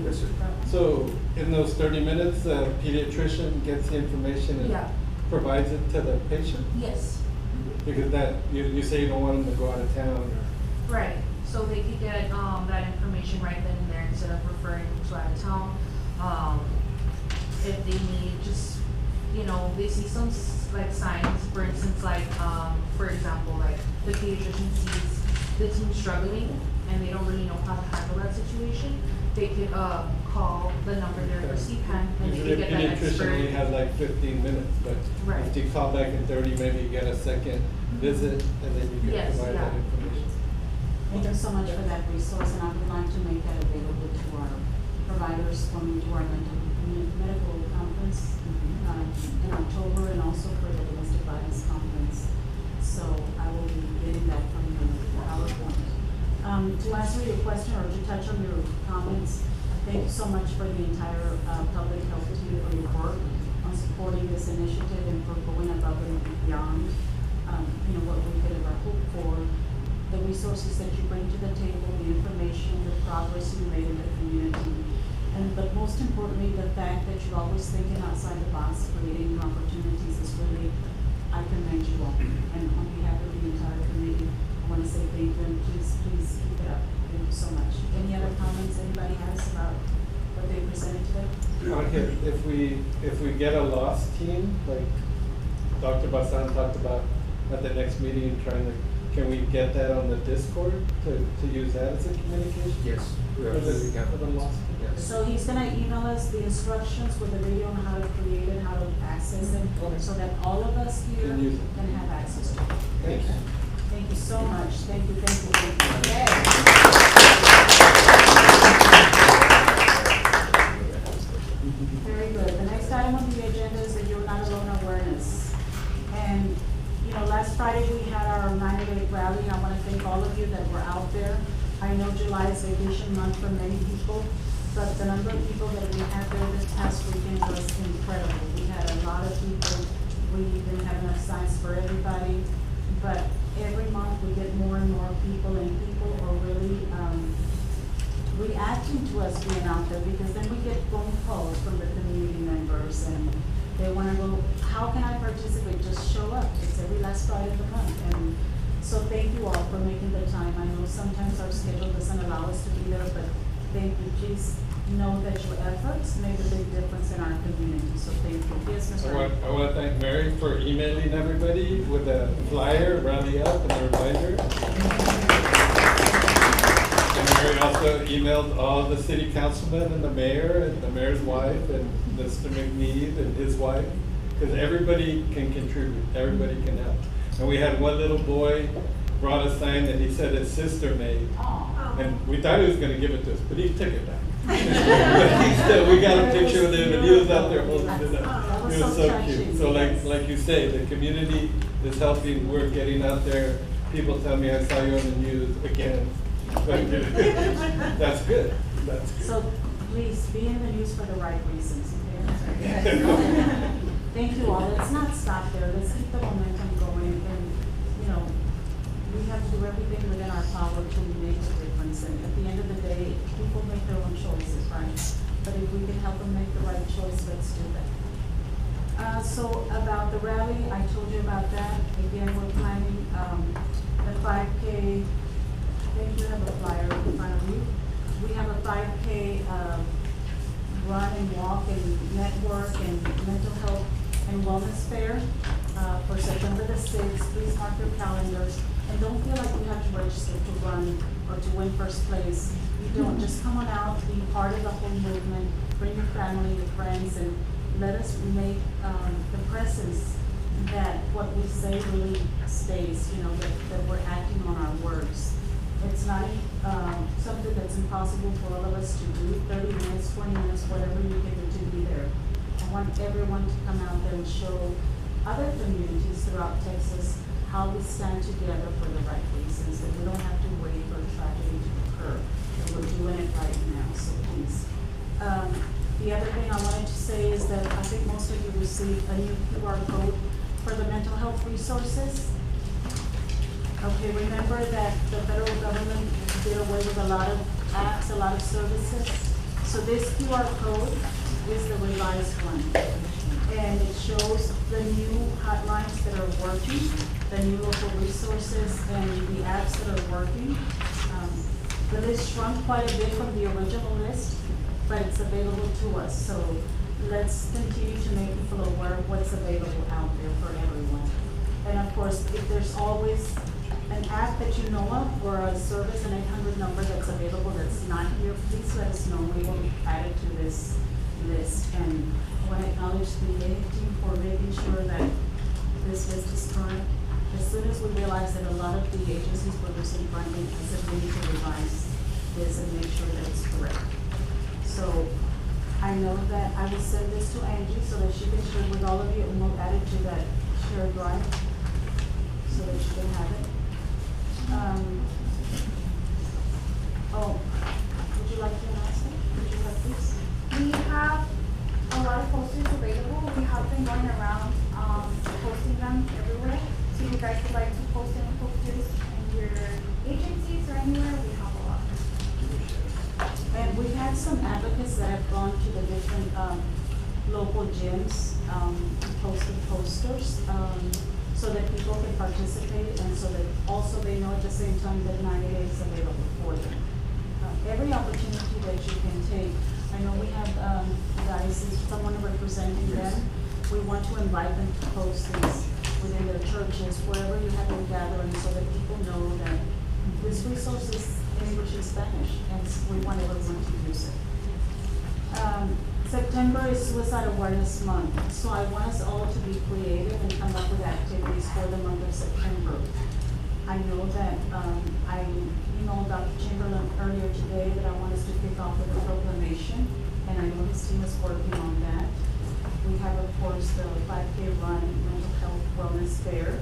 Yes, sir. So in those 30 minutes, the pediatrician gets the information and provides it to the patient? Yes. Because that, you say you don't want them to go out of town or? Right. So they could get that information right then and there instead of referring to out of town. If they need just, they see some like signs, for instance, like for example, like the pediatrician sees the teen struggling and they don't really know how to handle that situation, they could call the number there for CPAN and they could get that expert. Usually a pediatrician only has like 15 minutes, but if you call back in 30, maybe you get a second visit and then you can provide that information. Thank you so much for that resource, and I would like to make that available to our providers coming to our medical conference in October, and also for the domestic violence conference. So I will be getting that from you in PowerPoint. To answer your question or to touch on your comments, thank you so much for the entire public health team for your work on supporting this initiative and for going above and beyond what we could ever hope for. The resources that you bring to the table, the information, the progress you made in the community, but most importantly, the fact that you're always thinking outside the box, creating new opportunities is really, I commend you all. And on behalf of the entire committee, I want to say thank you, and please keep it up. Thank you so much. Any other comments anybody has about what they presented today? Okay, if we get a lost team, like Dr. Basan talked about at the next meeting, can we get that on the Discord to use that as a communication? Yes. For the lost team? Yes. So he's gonna email us the instructions with the video on how to create it, how to access it, so that all of us here can have access to it. Thank you. Thank you so much. Thank you. Very good. The next item on the agenda is the You're Not Alone awareness. And last Friday we had our 9/8 rally. I want to thank all of you that were out there. I know July is vacation month for many people, but the number of people that we had there this past weekend was incredible. We had a lot of people. We didn't have enough signs for everybody, but every month we get more and more people, and people are really reacting to us being out there, because then we get phone calls from the community members and they want to go, how can I participate? Just show up. It's every last Friday of the month. And so thank you all for making the time. I know sometimes our schedule doesn't allow us to be there, but thank you. Please know that your efforts make a big difference in our community. So thank you. Yes, Mr. I want to thank Mary for emailing everybody with a flyer, rally up, and a reminder. And Mary also emailed all the city councilmen and the mayor's wife, and Mr. McNeed and his wife, because everybody can contribute, everybody can help. And we had one little boy brought a sign that he said his sister made, and we thought he was going to give it to us, but he took it back. But we got a picture of him, and he was out there holding it up. He was so cute. So like you say, the community is helping. We're getting out there. People tell me, I saw you on the news again. That's good. That's good. So please be in the news for the right reasons. Okay? Thank you all. Let's not stop there. Let's keep the momentum going. And we have to do everything within our power to make a difference. And at the end of the day, people make their own choices, right? but if we can help them make the right choice, let's do that. So about the rally, I told you about that. Again, we're planning, the 5K, I think you have a flyer in front of you. We have a 5K, run and walk and network and mental health and wellness fair, for September the 6th. Please mark your calendars. And don't feel like you have to register to run or to win first place. You don't, just come on out, be part of the whole movement, bring your family, your friends, and let us make the presence that what we say really stays, you know, that we're acting on our words. It's not something that's impossible for all of us to do, 30 minutes, 20 minutes, whatever you can do to be there. I want everyone to come out there and show other communities throughout Texas how we stand together for the right reasons, and we don't have to wait for tragedy to occur. And we're doing it right now, so please. The other thing I wanted to say is that I think most of you received a new QR code for the mental health resources. Okay, remember that the federal government did away with a lot of apps, a lot of services. So this QR code is the revised one. And it shows the new hotlines that are working, the new local resources, and the apps that are working. The list shrunk quite a bit from the original list, but it's available to us. So let's continue to make people aware of what's available out there for everyone. And of course, if there's always an app that you know of or a service, an 800 number that's available that's not here, please let us know. We will add it to this list. And I want to acknowledge the EA team for making sure that this list is current. As soon as we realize that a lot of the agencies producing funding, I said we need to revise this and make sure that it's correct. So I know that I will send this to Angie so that she can share with all of you, and we'll add it to that shared drive so that she can have it. Would you like to announce it? Would you like this? We have a lot of posters available. We have been going around posting them everywhere. So if you guys would like to post any posters in your agencies or anywhere, we have a lot. And we've had some advocates that have gone to the different local gyms, posted posters, so that people can participate, and so that also they know at the same time that 90 days is available for them. Every opportunity that you can take. I know we have guys, someone representing them. We want to invite them to post these within their churches, wherever you have a gathering, so that people know that this resource is in English and Spanish, and we want everyone to use it. September is Suicide Awareness Month, so I want us all to be creative and come up with activities for the month of September. I know that I emailed Dr. Chamberlain earlier today that I want us to kick off with a proclamation, and I know his team is working on that. We have, of course, the 5K run, mental health wellness fair,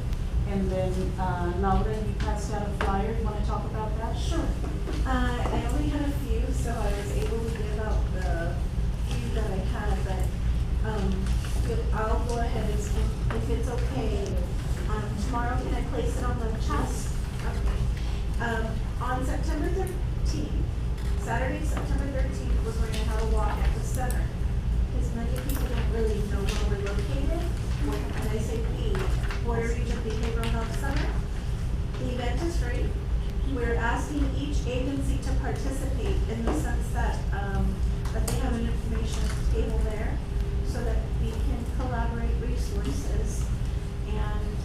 and then Laura, you passed out a flyer. You want to talk about that? Sure. I only had a few, so I was able to give out the few that I had, but I'll go ahead and, if it's okay, tomorrow can I place it on the chat? Okay. On September 13th, Saturday, September 13th, we're going to have a walk at the center. Because many people don't really know where we're located. And I say we, Border Region Behavioral Health Center. The event is free. We're asking each agency to participate in the sense that they have an information table there so that we can collaborate resources. And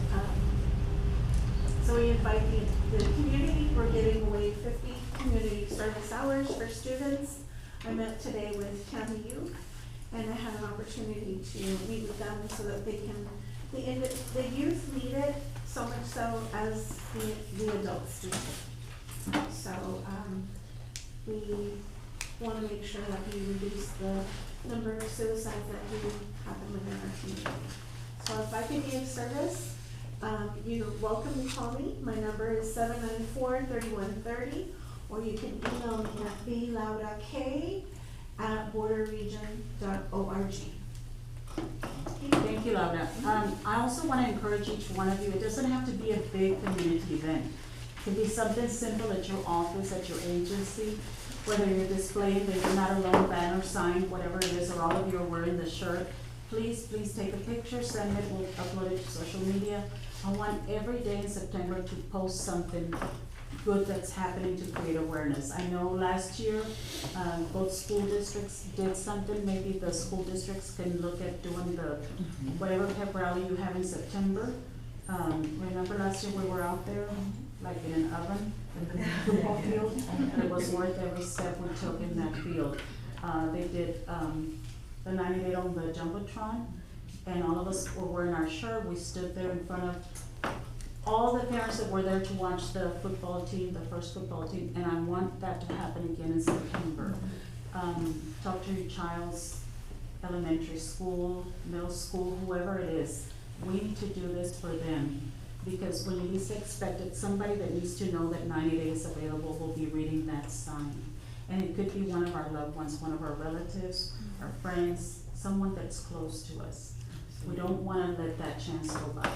so we invite the community. We're giving away 50 community service hours for students. I met today with Tammy Youth, and I had an opportunity to meet with them so that they can, the youth need it so much so as the adults do. So we want to make sure that we reduce the number of suicides that do happen within our community. So if I can be of service, you're welcome to call me. My number is 794-3130, or you can email me at blaudak@borderregion.org. Thank you, Laura. I also want to encourage each one of you, it doesn't have to be a big community event. Could be something simple at your office, at your agency, whether you're displaying the You're Not Alone banner sign, whatever it is, or all of you are wearing the shirt. Please take a picture, send it, we'll upload it to social media. I want every day in September to post something good that's happening to create awareness. I know last year, both school districts did something. Maybe the school districts can look at doing the, whatever pep rally you have in September. Remember last year we were out there, like in an oven, in the football field, and it was worth every step we took in that field. They did, the 98 on the Jumbotron, and all of us were wearing our shirt. We stood there in front of all the parents that were there to watch the football team, the first football team, and I want that to happen again in September. Talk to your child's elementary school, middle school, whoever it is. We need to do this for them, because when you least expect it, somebody that needs to know that 90 days available will be reading that sign. And it could be one of our loved ones, one of our relatives, our friends, someone that's close to us. We don't want to let that chance go by.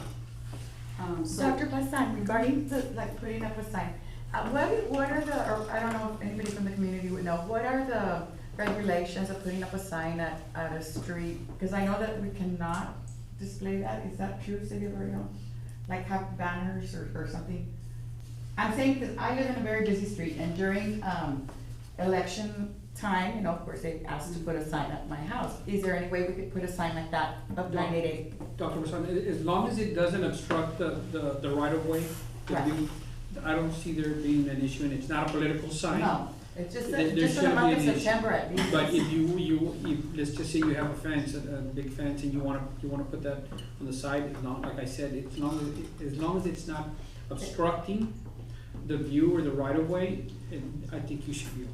Dr. Pasan, regarding the, like, putting up a sign, what are the, or I don't know if anybody from the community would know, what are the regulations of putting up a sign at a street? Because I know that we cannot display that. Is that true, City of Laredo? Like have banners or something? I'm saying because I live in a very busy street, and during election time, you know, of course, they asked to put a sign at my house. Is there any way we could put a sign like that up 988? Dr. Pasan, as long as it doesn't obstruct the right of way, Right. I don't see there being an issue, and it's not a political sign. No, it's just, There just for the shouldn't month of be an issue. September at least. But if let's just say you have a fence, a big fence, and you wanna put that on the side, as long, like I said, as long as it's not obstructing the view or the right of way, I think you should be okay.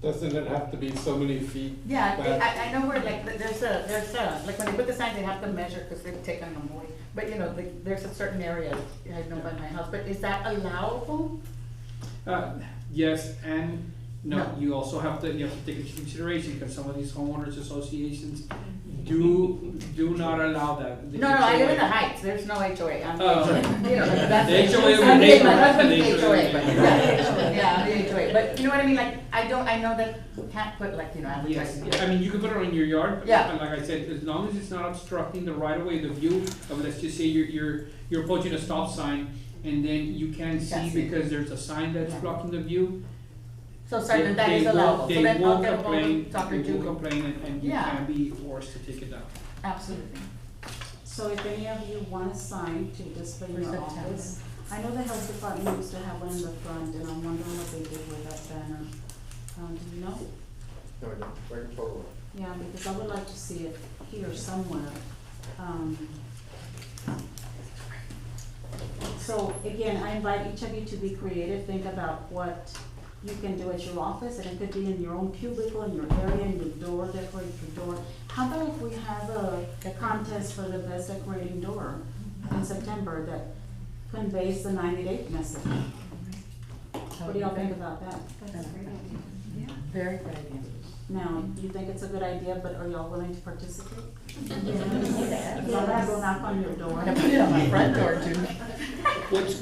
Doesn't it have to be so many feet Yeah, back? I know where, like, there's a, like, when they put the signs, they have to measure, because they've taken them away. But, you know, like, there's a certain area, I know by my house, but is that allowable? Yes and no. No. You also have to take into consideration, because some of these homeowners associations do not allow that. No, I live in the Heights, there's no HOA, I'm the HOA, you know, that's. The HOA I'm would- my husband's the the HOA. HOA, but, yeah, I'm the HOA, but you know what I mean, like, I know that you can't put, like, you know, Yes, advertising. I mean, you can put it on your yard. Yeah. And like I said, as long as it's not obstructing the right of way, the view of, let's just say you're approaching a stop sign, and then you can't see see. because there's a sign that's Yeah. blocking the view. So, sorry, that they is will- allowable, so They then I'll will get a hold complain, of Dr. they will Julie. complain, and you Yeah. can be forced to take it down. Absolutely. So if any of you want a sign to display in For your September. office, I know the health department used to have one in the front, and I'm wondering what they did with that banner. Do you know? No, I don't, I can follow up. Yeah, because I would like to see it here somewhere. So again, I invite each of you to be creative, think about what you can do at your office, and it could be in your own cubicle, in your area, in your door, decorate your door. How about if we have a contest for the best decorating door in September that conveys the 90-day message? What do y'all think about that? That's a great idea. Yeah. Very good idea. Now, you think it's a good idea, but are y'all willing to participate? I'm gonna go knock on your door. I'm gonna put it on my front door too.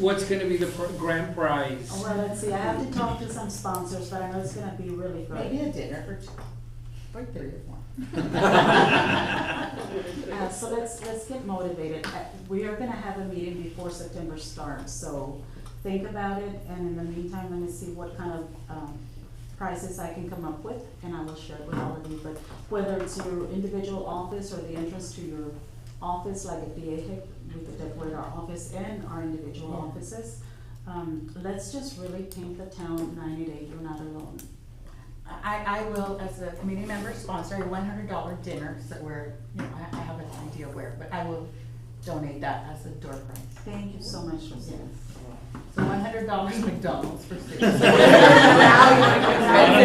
What's gonna be the grand prize? Oh, well, let's see, I have to talk to some sponsors, but I know it's gonna be really good. Maybe a dinner for two, or 3 or 4. So let's get motivated. We are gonna have a meeting before September starts, so think about it, and in the meantime, let me see what kind of, prices I can come up with, and I will share it with all of you. But whether it's your individual office or the entrance to your office, like at DAHIC, we could decorate our office and our individual offices. Let's just really paint the town 90-day, You're Not Alone. I will, as a community member, sponsor a $100 dinner, so where, you know, I have an idea where, but I will donate that as a door prize. Thank you so much, Roseanne. So $100 McDonald's for 6. Lot of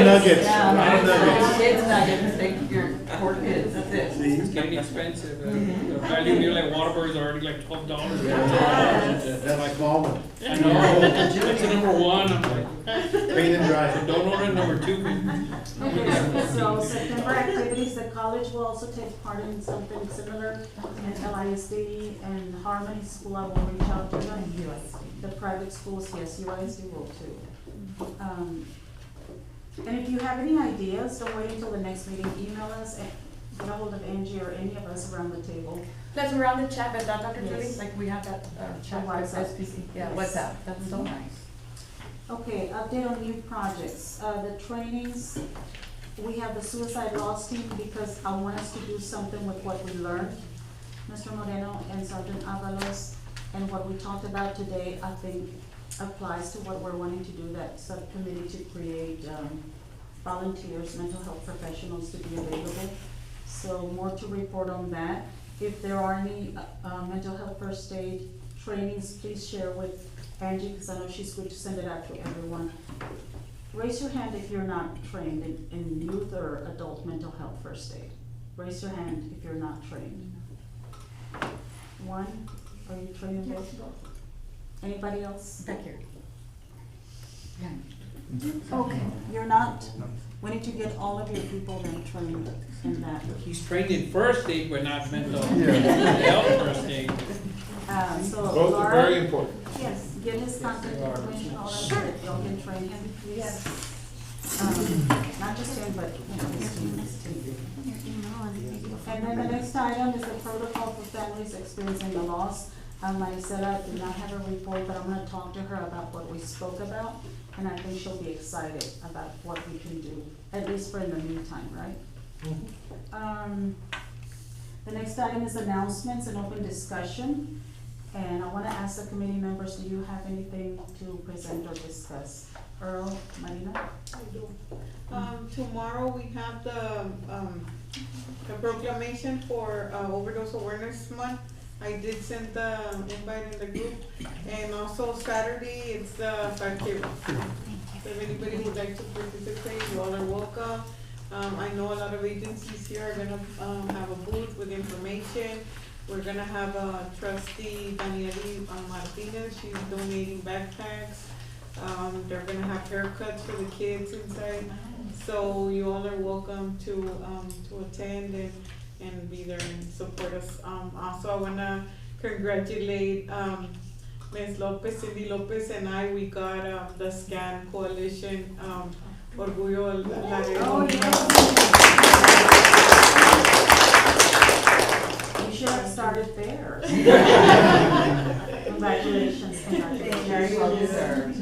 nuggets, lot of nuggets. Kids nuggets, take your poor kids, that's it. It's getting expensive. The value near like Whataburger is already like $12. That's like Walmart. I know, that's the number one. I'm like, Paint and dry. So don't order number 2. Okay, so September activities, the college will also take part in something similar, and LISD and Harmony School, I will reach out to them. The private schools, yes, UISD will too. And if you have any ideas, don't wait until the next meeting, email us, and get a hold of Angie or any of us around the table. Let's around the chat, but Dr. Yes. Julie, like we have that chat The with WhatsApp. SPC. Yeah, Yes. WhatsApp, that's so nice. Okay, update on new projects. The trainings, we have the suicide loss team because I want us to do something with what we learned. Mr. Moreno and Sergeant Avalos, and what we talked about today, I think applies to what we're wanting to do, that subcommittee to create volunteers, mental health professionals to be available. So more to report on that. If there are any mental health first aid trainings, please share with Angie, because I know she's going to send it out to everyone. Raise your hand if you're not trained in youth or adult mental health first aid. Raise your hand if you're not trained. One, are you trained in both? Anybody else? Back here. Okay, you're not, we need to get all of your people then trained in that. He's trained in first aid, but not mental Yeah. health first aid. So Both are Laura, very important. yes, get his contact information, all that, so that y'all can train him, please. Yes. Not just him, but, you know, his team. And then the next item is the protocol for families experiencing the loss. Maricela did not have a report, but I'm gonna talk to her about what we spoke about, and I think she'll be excited about what we can do, at least for in the meantime, right? The next item is announcements and open discussion. And I wanna ask the committee members, do you have anything to present or discuss? Earl, Marina? I do. Tomorrow we have the proclamation for Overdose Awareness Month. I did send the invite in the group. And also Saturday, it's the 5K run. So if anybody would like to participate, you all are welcome. I know a lot of agencies here are gonna have a booth with information. We're gonna have trustee Daniela Martinez, she's donating backpacks. They're gonna have haircuts for the kids inside. So you all are welcome to attend and be there and support us. Also, I wanna congratulate Ms. Lopez, Cindy Lopez, and we got the SCAN Coalition Orgullo Laredo. You should have started there. Congratulations, congratulations. Very well deserved.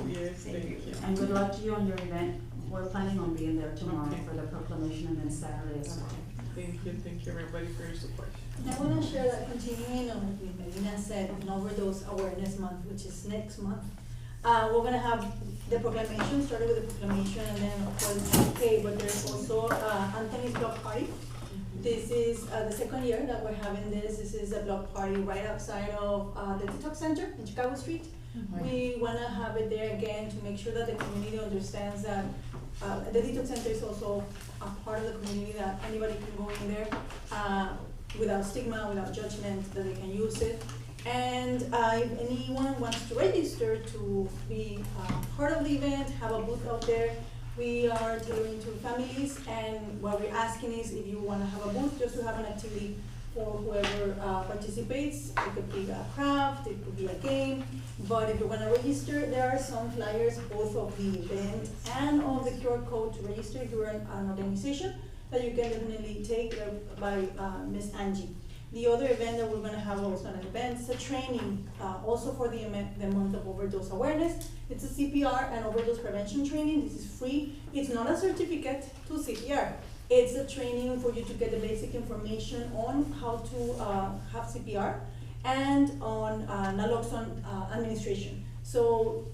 Yes, thank you. And good luck to you on your event. We're planning on being there tomorrow for the proclamation and then Saturday as well. Thank you everybody for your support. I want to share that continuing on what Melina said on Overdose Awareness Month, which is next month. We're going to have the proclamation, started with the proclamation and then of course okay, but there's also Anthony's Block Party. This is the second year that we're having this. This is a block party right outside of the Detox Center in Chicago Street. We want to have it there again to make sure that the community understands that the Detox Center is also a part of the community, that anybody can go in there without stigma, without judgment, that they can use it. And if anyone wants to register to be part of the event, have a booth out there, we are delivering to families, and what we're asking is if you want to have a booth, just to have an activity for whoever participates. It could be a craft, it could be a game, but if you want to register, there are some flyers both of the event and of the QR code to register if you're an organization that you can definitely take by Ms. Angie. The other event that we're going to have also an event, it's a training also for the month of overdose awareness. It's a CPR and overdose prevention training. This is free. It's not a certificate to CPR. It's a training for you to get the basic information on how to have CPR and on naloxone administration. So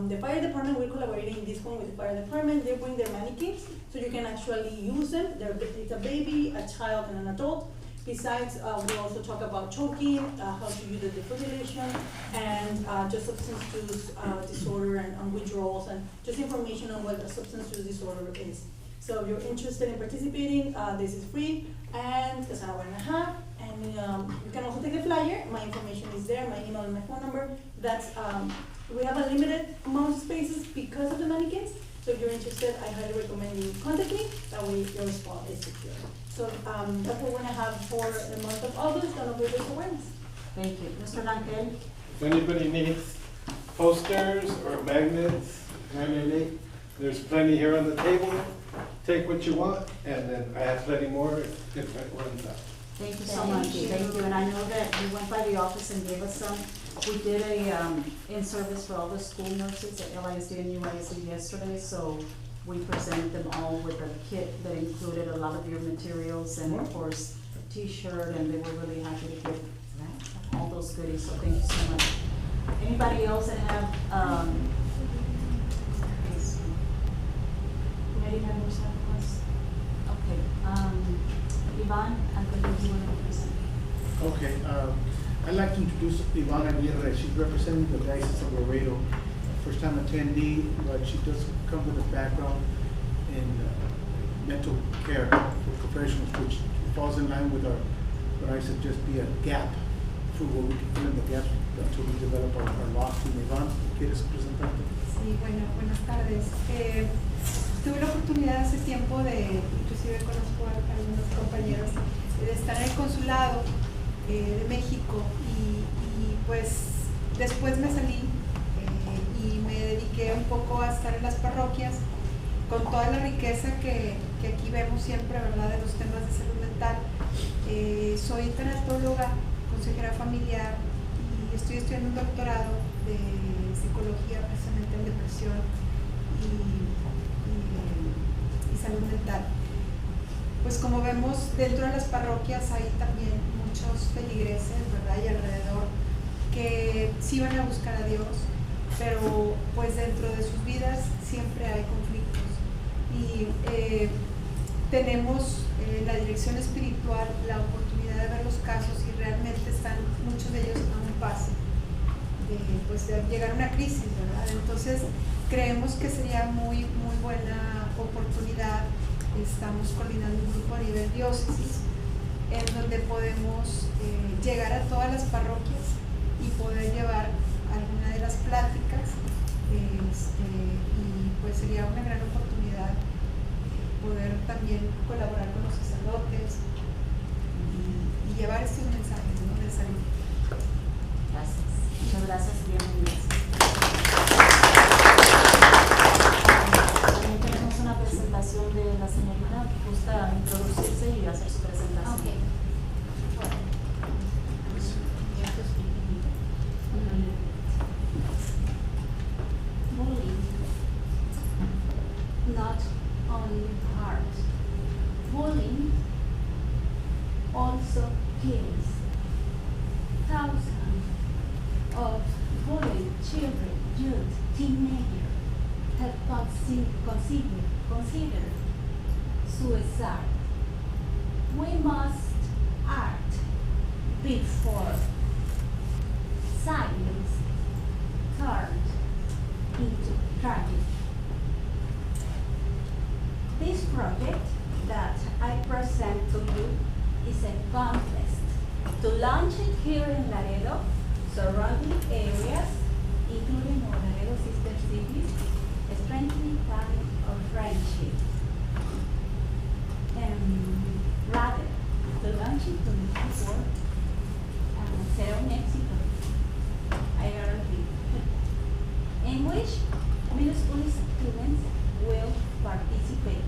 the fire department, we're collaborating in this one with the fire department. They bring their mannequins so you can actually use them. It's a baby, a child, and an adult. Besides, we also talk about choking, how to use the defibrillation, and just substance use disorder and withdrawals, and just information on what a substance use disorder is. So if you're interested in participating, this is free, and it's an hour and a half, and you can also take the flyer. My information is there, my email and my phone number. That's We have a limited amount of spaces because of the mannequins, so if you're interested, I highly recommend you contact me, that way your spot is secure. So, that's what we're gonna have for the month of August on overdose awareness. Thank you. Mr. Rangel? If anybody needs posters or magnets, 988, there's plenty here on the table. Take what you want, and then I have plenty more if it runs out. Thank you so much. Thank you. And I know that you went by the office and gave us some. We did a, in-service for all the school nurses at LISD and UISD yesterday, so we presented them all with a kit that included a lot of your materials and of course, a t-shirt, and they were really happy to get all those goodies, so thank you so much. Anybody else that have, committee members have questions? Okay, Ivan, I believe you want to present. Okay, I'd like to introduce Ivana Aguirre. She's representing the Diocese of Laredo. First time attendee, but she does come with a background in mental care for professionals, which falls in line with our, what I suggest be a gap for where we can fill in the gaps until we develop our law team. Iván, ¿quieres presentarte? Sí, bueno, buenas tardes. Tuve la oportunidad hace tiempo de, inclusive conozco a algunos compañeros, de estar en el consulado de México y pues después me salí y me dediqué un poco a estar en las parroquias con toda la riqueza que aquí vemos siempre, ¿verdad?, de los temas de salud mental. Soy tanatóloga, consejera familiar y estoy estudiando un doctorado de psicología precisamente en depresión y salud mental. Pues como vemos, dentro de las parroquias hay también muchos feligreses, ¿verdad?, y alrededor que sí van a buscar a Dios, pero pues dentro de sus vidas siempre hay conflictos. Y tenemos en la dirección espiritual la oportunidad de ver los casos y realmente están muchos de ellos a un paso de llegar a una crisis, ¿verdad? Entonces creemos que sería muy buena oportunidad. Estamos coordinando un grupo a nivel diócesis en donde podemos llegar a todas las parroquias y poder llevar alguna de las pláticas y pues sería una gran oportunidad poder también colaborar con los sacerdotes y llevar estos mensajes, ¿no?, de salud. Gracias. Muchas gracias y bienvenidas. También tenemos una presentación de la señorita que gusta introducirse y hacer su presentación. Okay. Bullying not only hurts, bullying also kills. Thousands of bullied children, youth, teenagers have considered suicide. We must act before silence turns into tragedy. This project that I present to you is a contest to launch it here in Laredo, surrounding areas, including our Laredo sister cities, strengthening ties of friendship. Rather, to launch it to the world, será un éxito, I guarantee, in which middle school students will participate.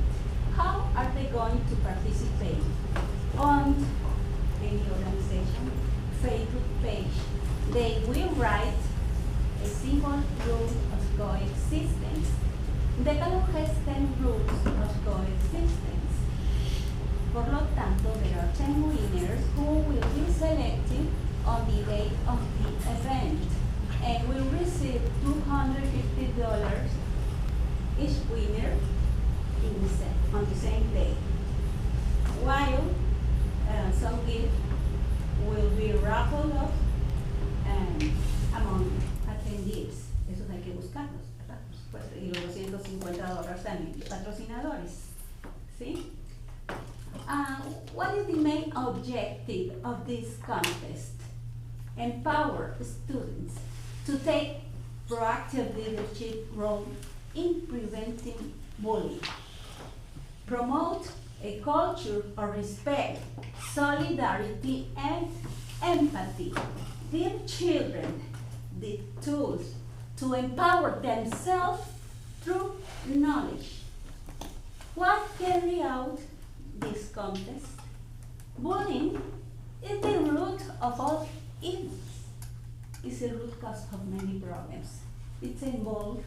How are they going to participate? On any organization Facebook page, they will write a simple rule of coexistence. Decalogue has 10 rules of coexistence. Por lo tanto, there are 10 winners who will be selected on the day of the event and will receive $250 each winner on the same day. While some gifts will be raffled off among attendees. Esos hay que buscarlos, ¿verdad? Pues, y los $250 también, patrocinadores. ¿Sí? What is the main objective of this contest? Empower students to take proactive leadership role in preventing bullying. Promote a culture of respect, solidarity, and empathy. Give children the tools to empower themselves through knowledge. What carry out this contest? Bullying is the root of all evils. It's the root cause of many problems. It involves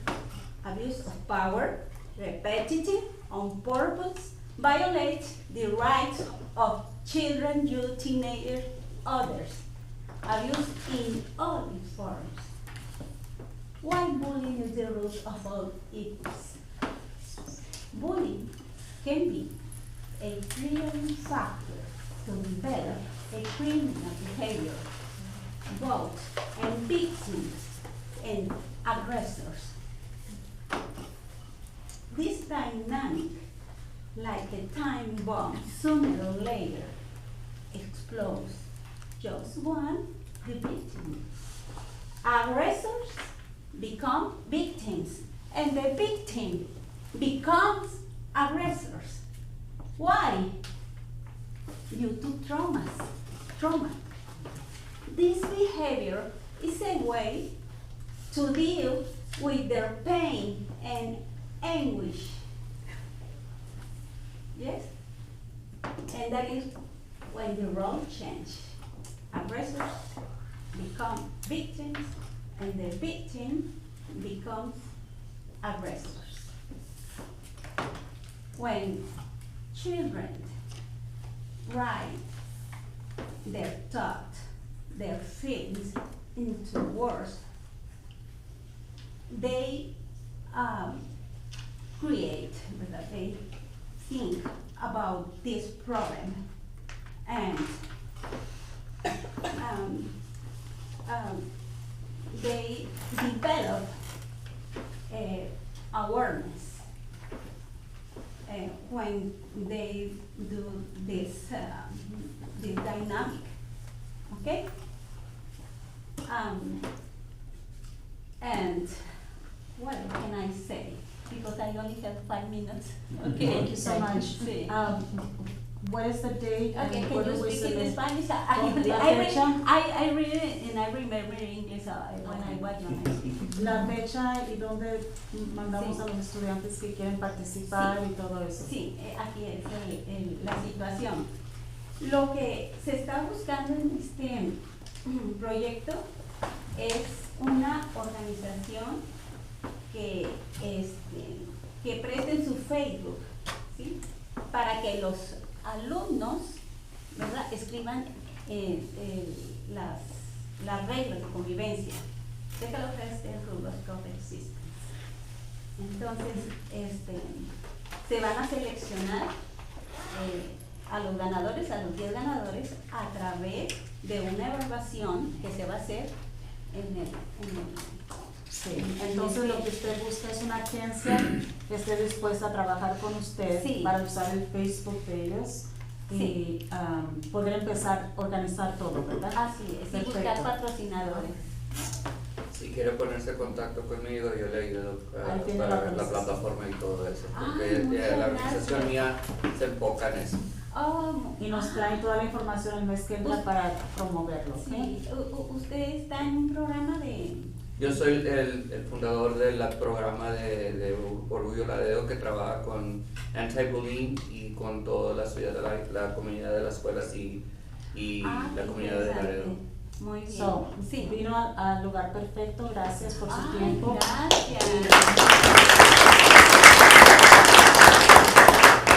abuse of power, repetitive, on purpose, violates the rights of children, youth, teenagers, others. Abuse in all its forms. Why bullying is the root of all evils? Bullying can be a triggering factor to develop a criminal behavior, both in victims and aggressors. This dynamic, like a time bomb, sooner or later explodes. Just one, the victim. Aggressors become victims, and the victim becomes aggressors. Why? Due to trauma. This behavior is a way to deal with their pain and anguish. Yes? And that is when the role changes. Aggressors become victims, and the victim becomes aggressors. When children write their thoughts, their feelings into words, they create, they think about this problem, and they develop awareness when they do this dynamic, okay? And what can I say? Because I only have 5 minutes. Okay. Thank you so much. Sí. What is the date? Okay, and can where you do we speak in submit? Spanish? I read it and I remember English when I was young. La fecha y dónde mandamos Sí. a los estudiantes que quieren participar Sí. y todo eso. Sí, aquí es la situación. Lo que se está buscando en este proyecto es una organización que presten su Facebook, ¿sí? Para que los alumnos, ¿verdad?, escriban las reglas de convivencia. Déjalo the rules of coexistence. Entonces, se van a seleccionar a los ganadores, a los 10 ganadores, a través de una evaluación que se va a hacer Sí. Entonces lo que usted busca es una agencia que esté dispuesta a trabajar con usted Sí. para usar el Facebook de ellos y poder empezar a organizar todo, ¿verdad? Así es, y buscar Perfecto. patrocinadores. Si quiere ponerse en contacto conmigo, yo le ayudo Ahí tiene para la ver la organización. plataforma y todo eso, Ah, porque muchas la organización gracias. mía se enfoca en eso. Y nos traen toda la información el mes que entra para promoverlo, ¿ok? Sí, usted está en un programa de... Yo soy el fundador del programa de Orgullo Laredo, que trabaja con anti-bullying y con toda la comunidad de las escuelas y la comunidad de Laredo. Muy bien. So, vino al lugar perfecto, gracias por su tiempo. Gracias.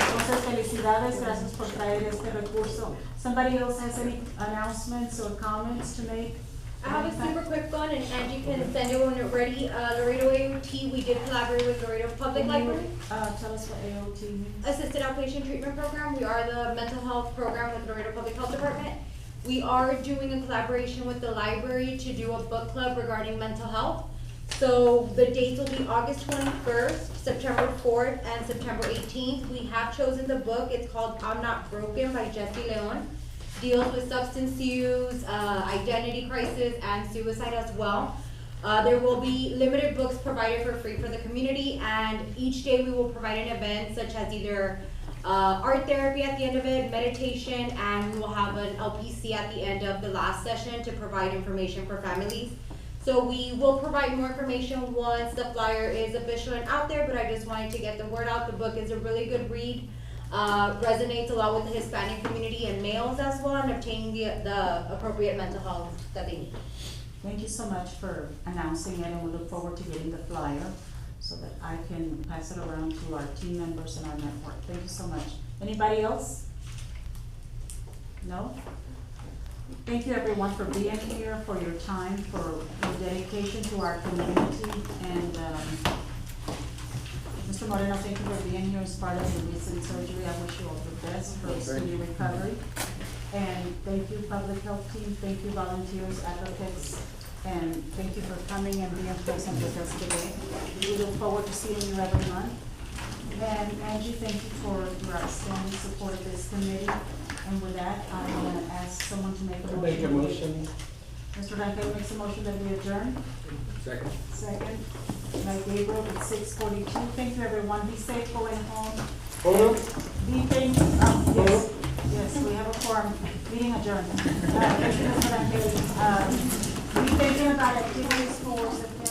Entonces, felicidades, gracias por traer este recurso. Somebody else has any announcements or comments to make? I have a super quick one, and Angie can send it when you're ready. Laredo AOT, we did collaborate with Laredo Public Library. Tell us what AOT means. Assisted Outpatient Treatment Program. We are the mental health program with Laredo Public Health Department. We are doing a collaboration with the library to do a book club regarding mental health. So the dates will be August 21st, September 4th, and September 18th. We have chosen the book. It's called I'm Not Broken by Jesse Leon. Deals with substance use, identity crisis, and suicide as well. There will be limited books provided for free for the community, and each day we will provide an event such as either art therapy at the end of it, meditation, and we will have an LPC at the end of the last session to provide information for families. So we will provide more information once the flyer is official and out there, but I just wanted to get the word out. The book is a really good read, resonates a lot with the Hispanic community and males as well, and obtaining the appropriate mental health that they need. Thank you so much for announcing it, and we look forward to getting the flyer so that I can pass it around to our team members and our network. Thank you so much. Anybody else? No? Thank you everyone for being here, for your time, for your dedication to our community, and Mr. Moreno, thank you for being here as part of the recent surgery. I wish you all the best for speedy recovery. And thank you, public health team, thank you, volunteers, advocates, and thank you for coming and being present with us today. We look forward to seeing you every month. And Angie, thank you for your outstanding support of this committee. And with that, I'm going to ask someone to make a motion. Make a motion. Mr. Rangel makes a motion that we adjourn. Second. Second. By Gabriel at 6:42. Thank you, everyone. Be safe going home. Photo? Be thankful. Yes, yes, we have a forum. Meeting adjourned. Thank you, Mr. Rangel. Be thinking about activities for September.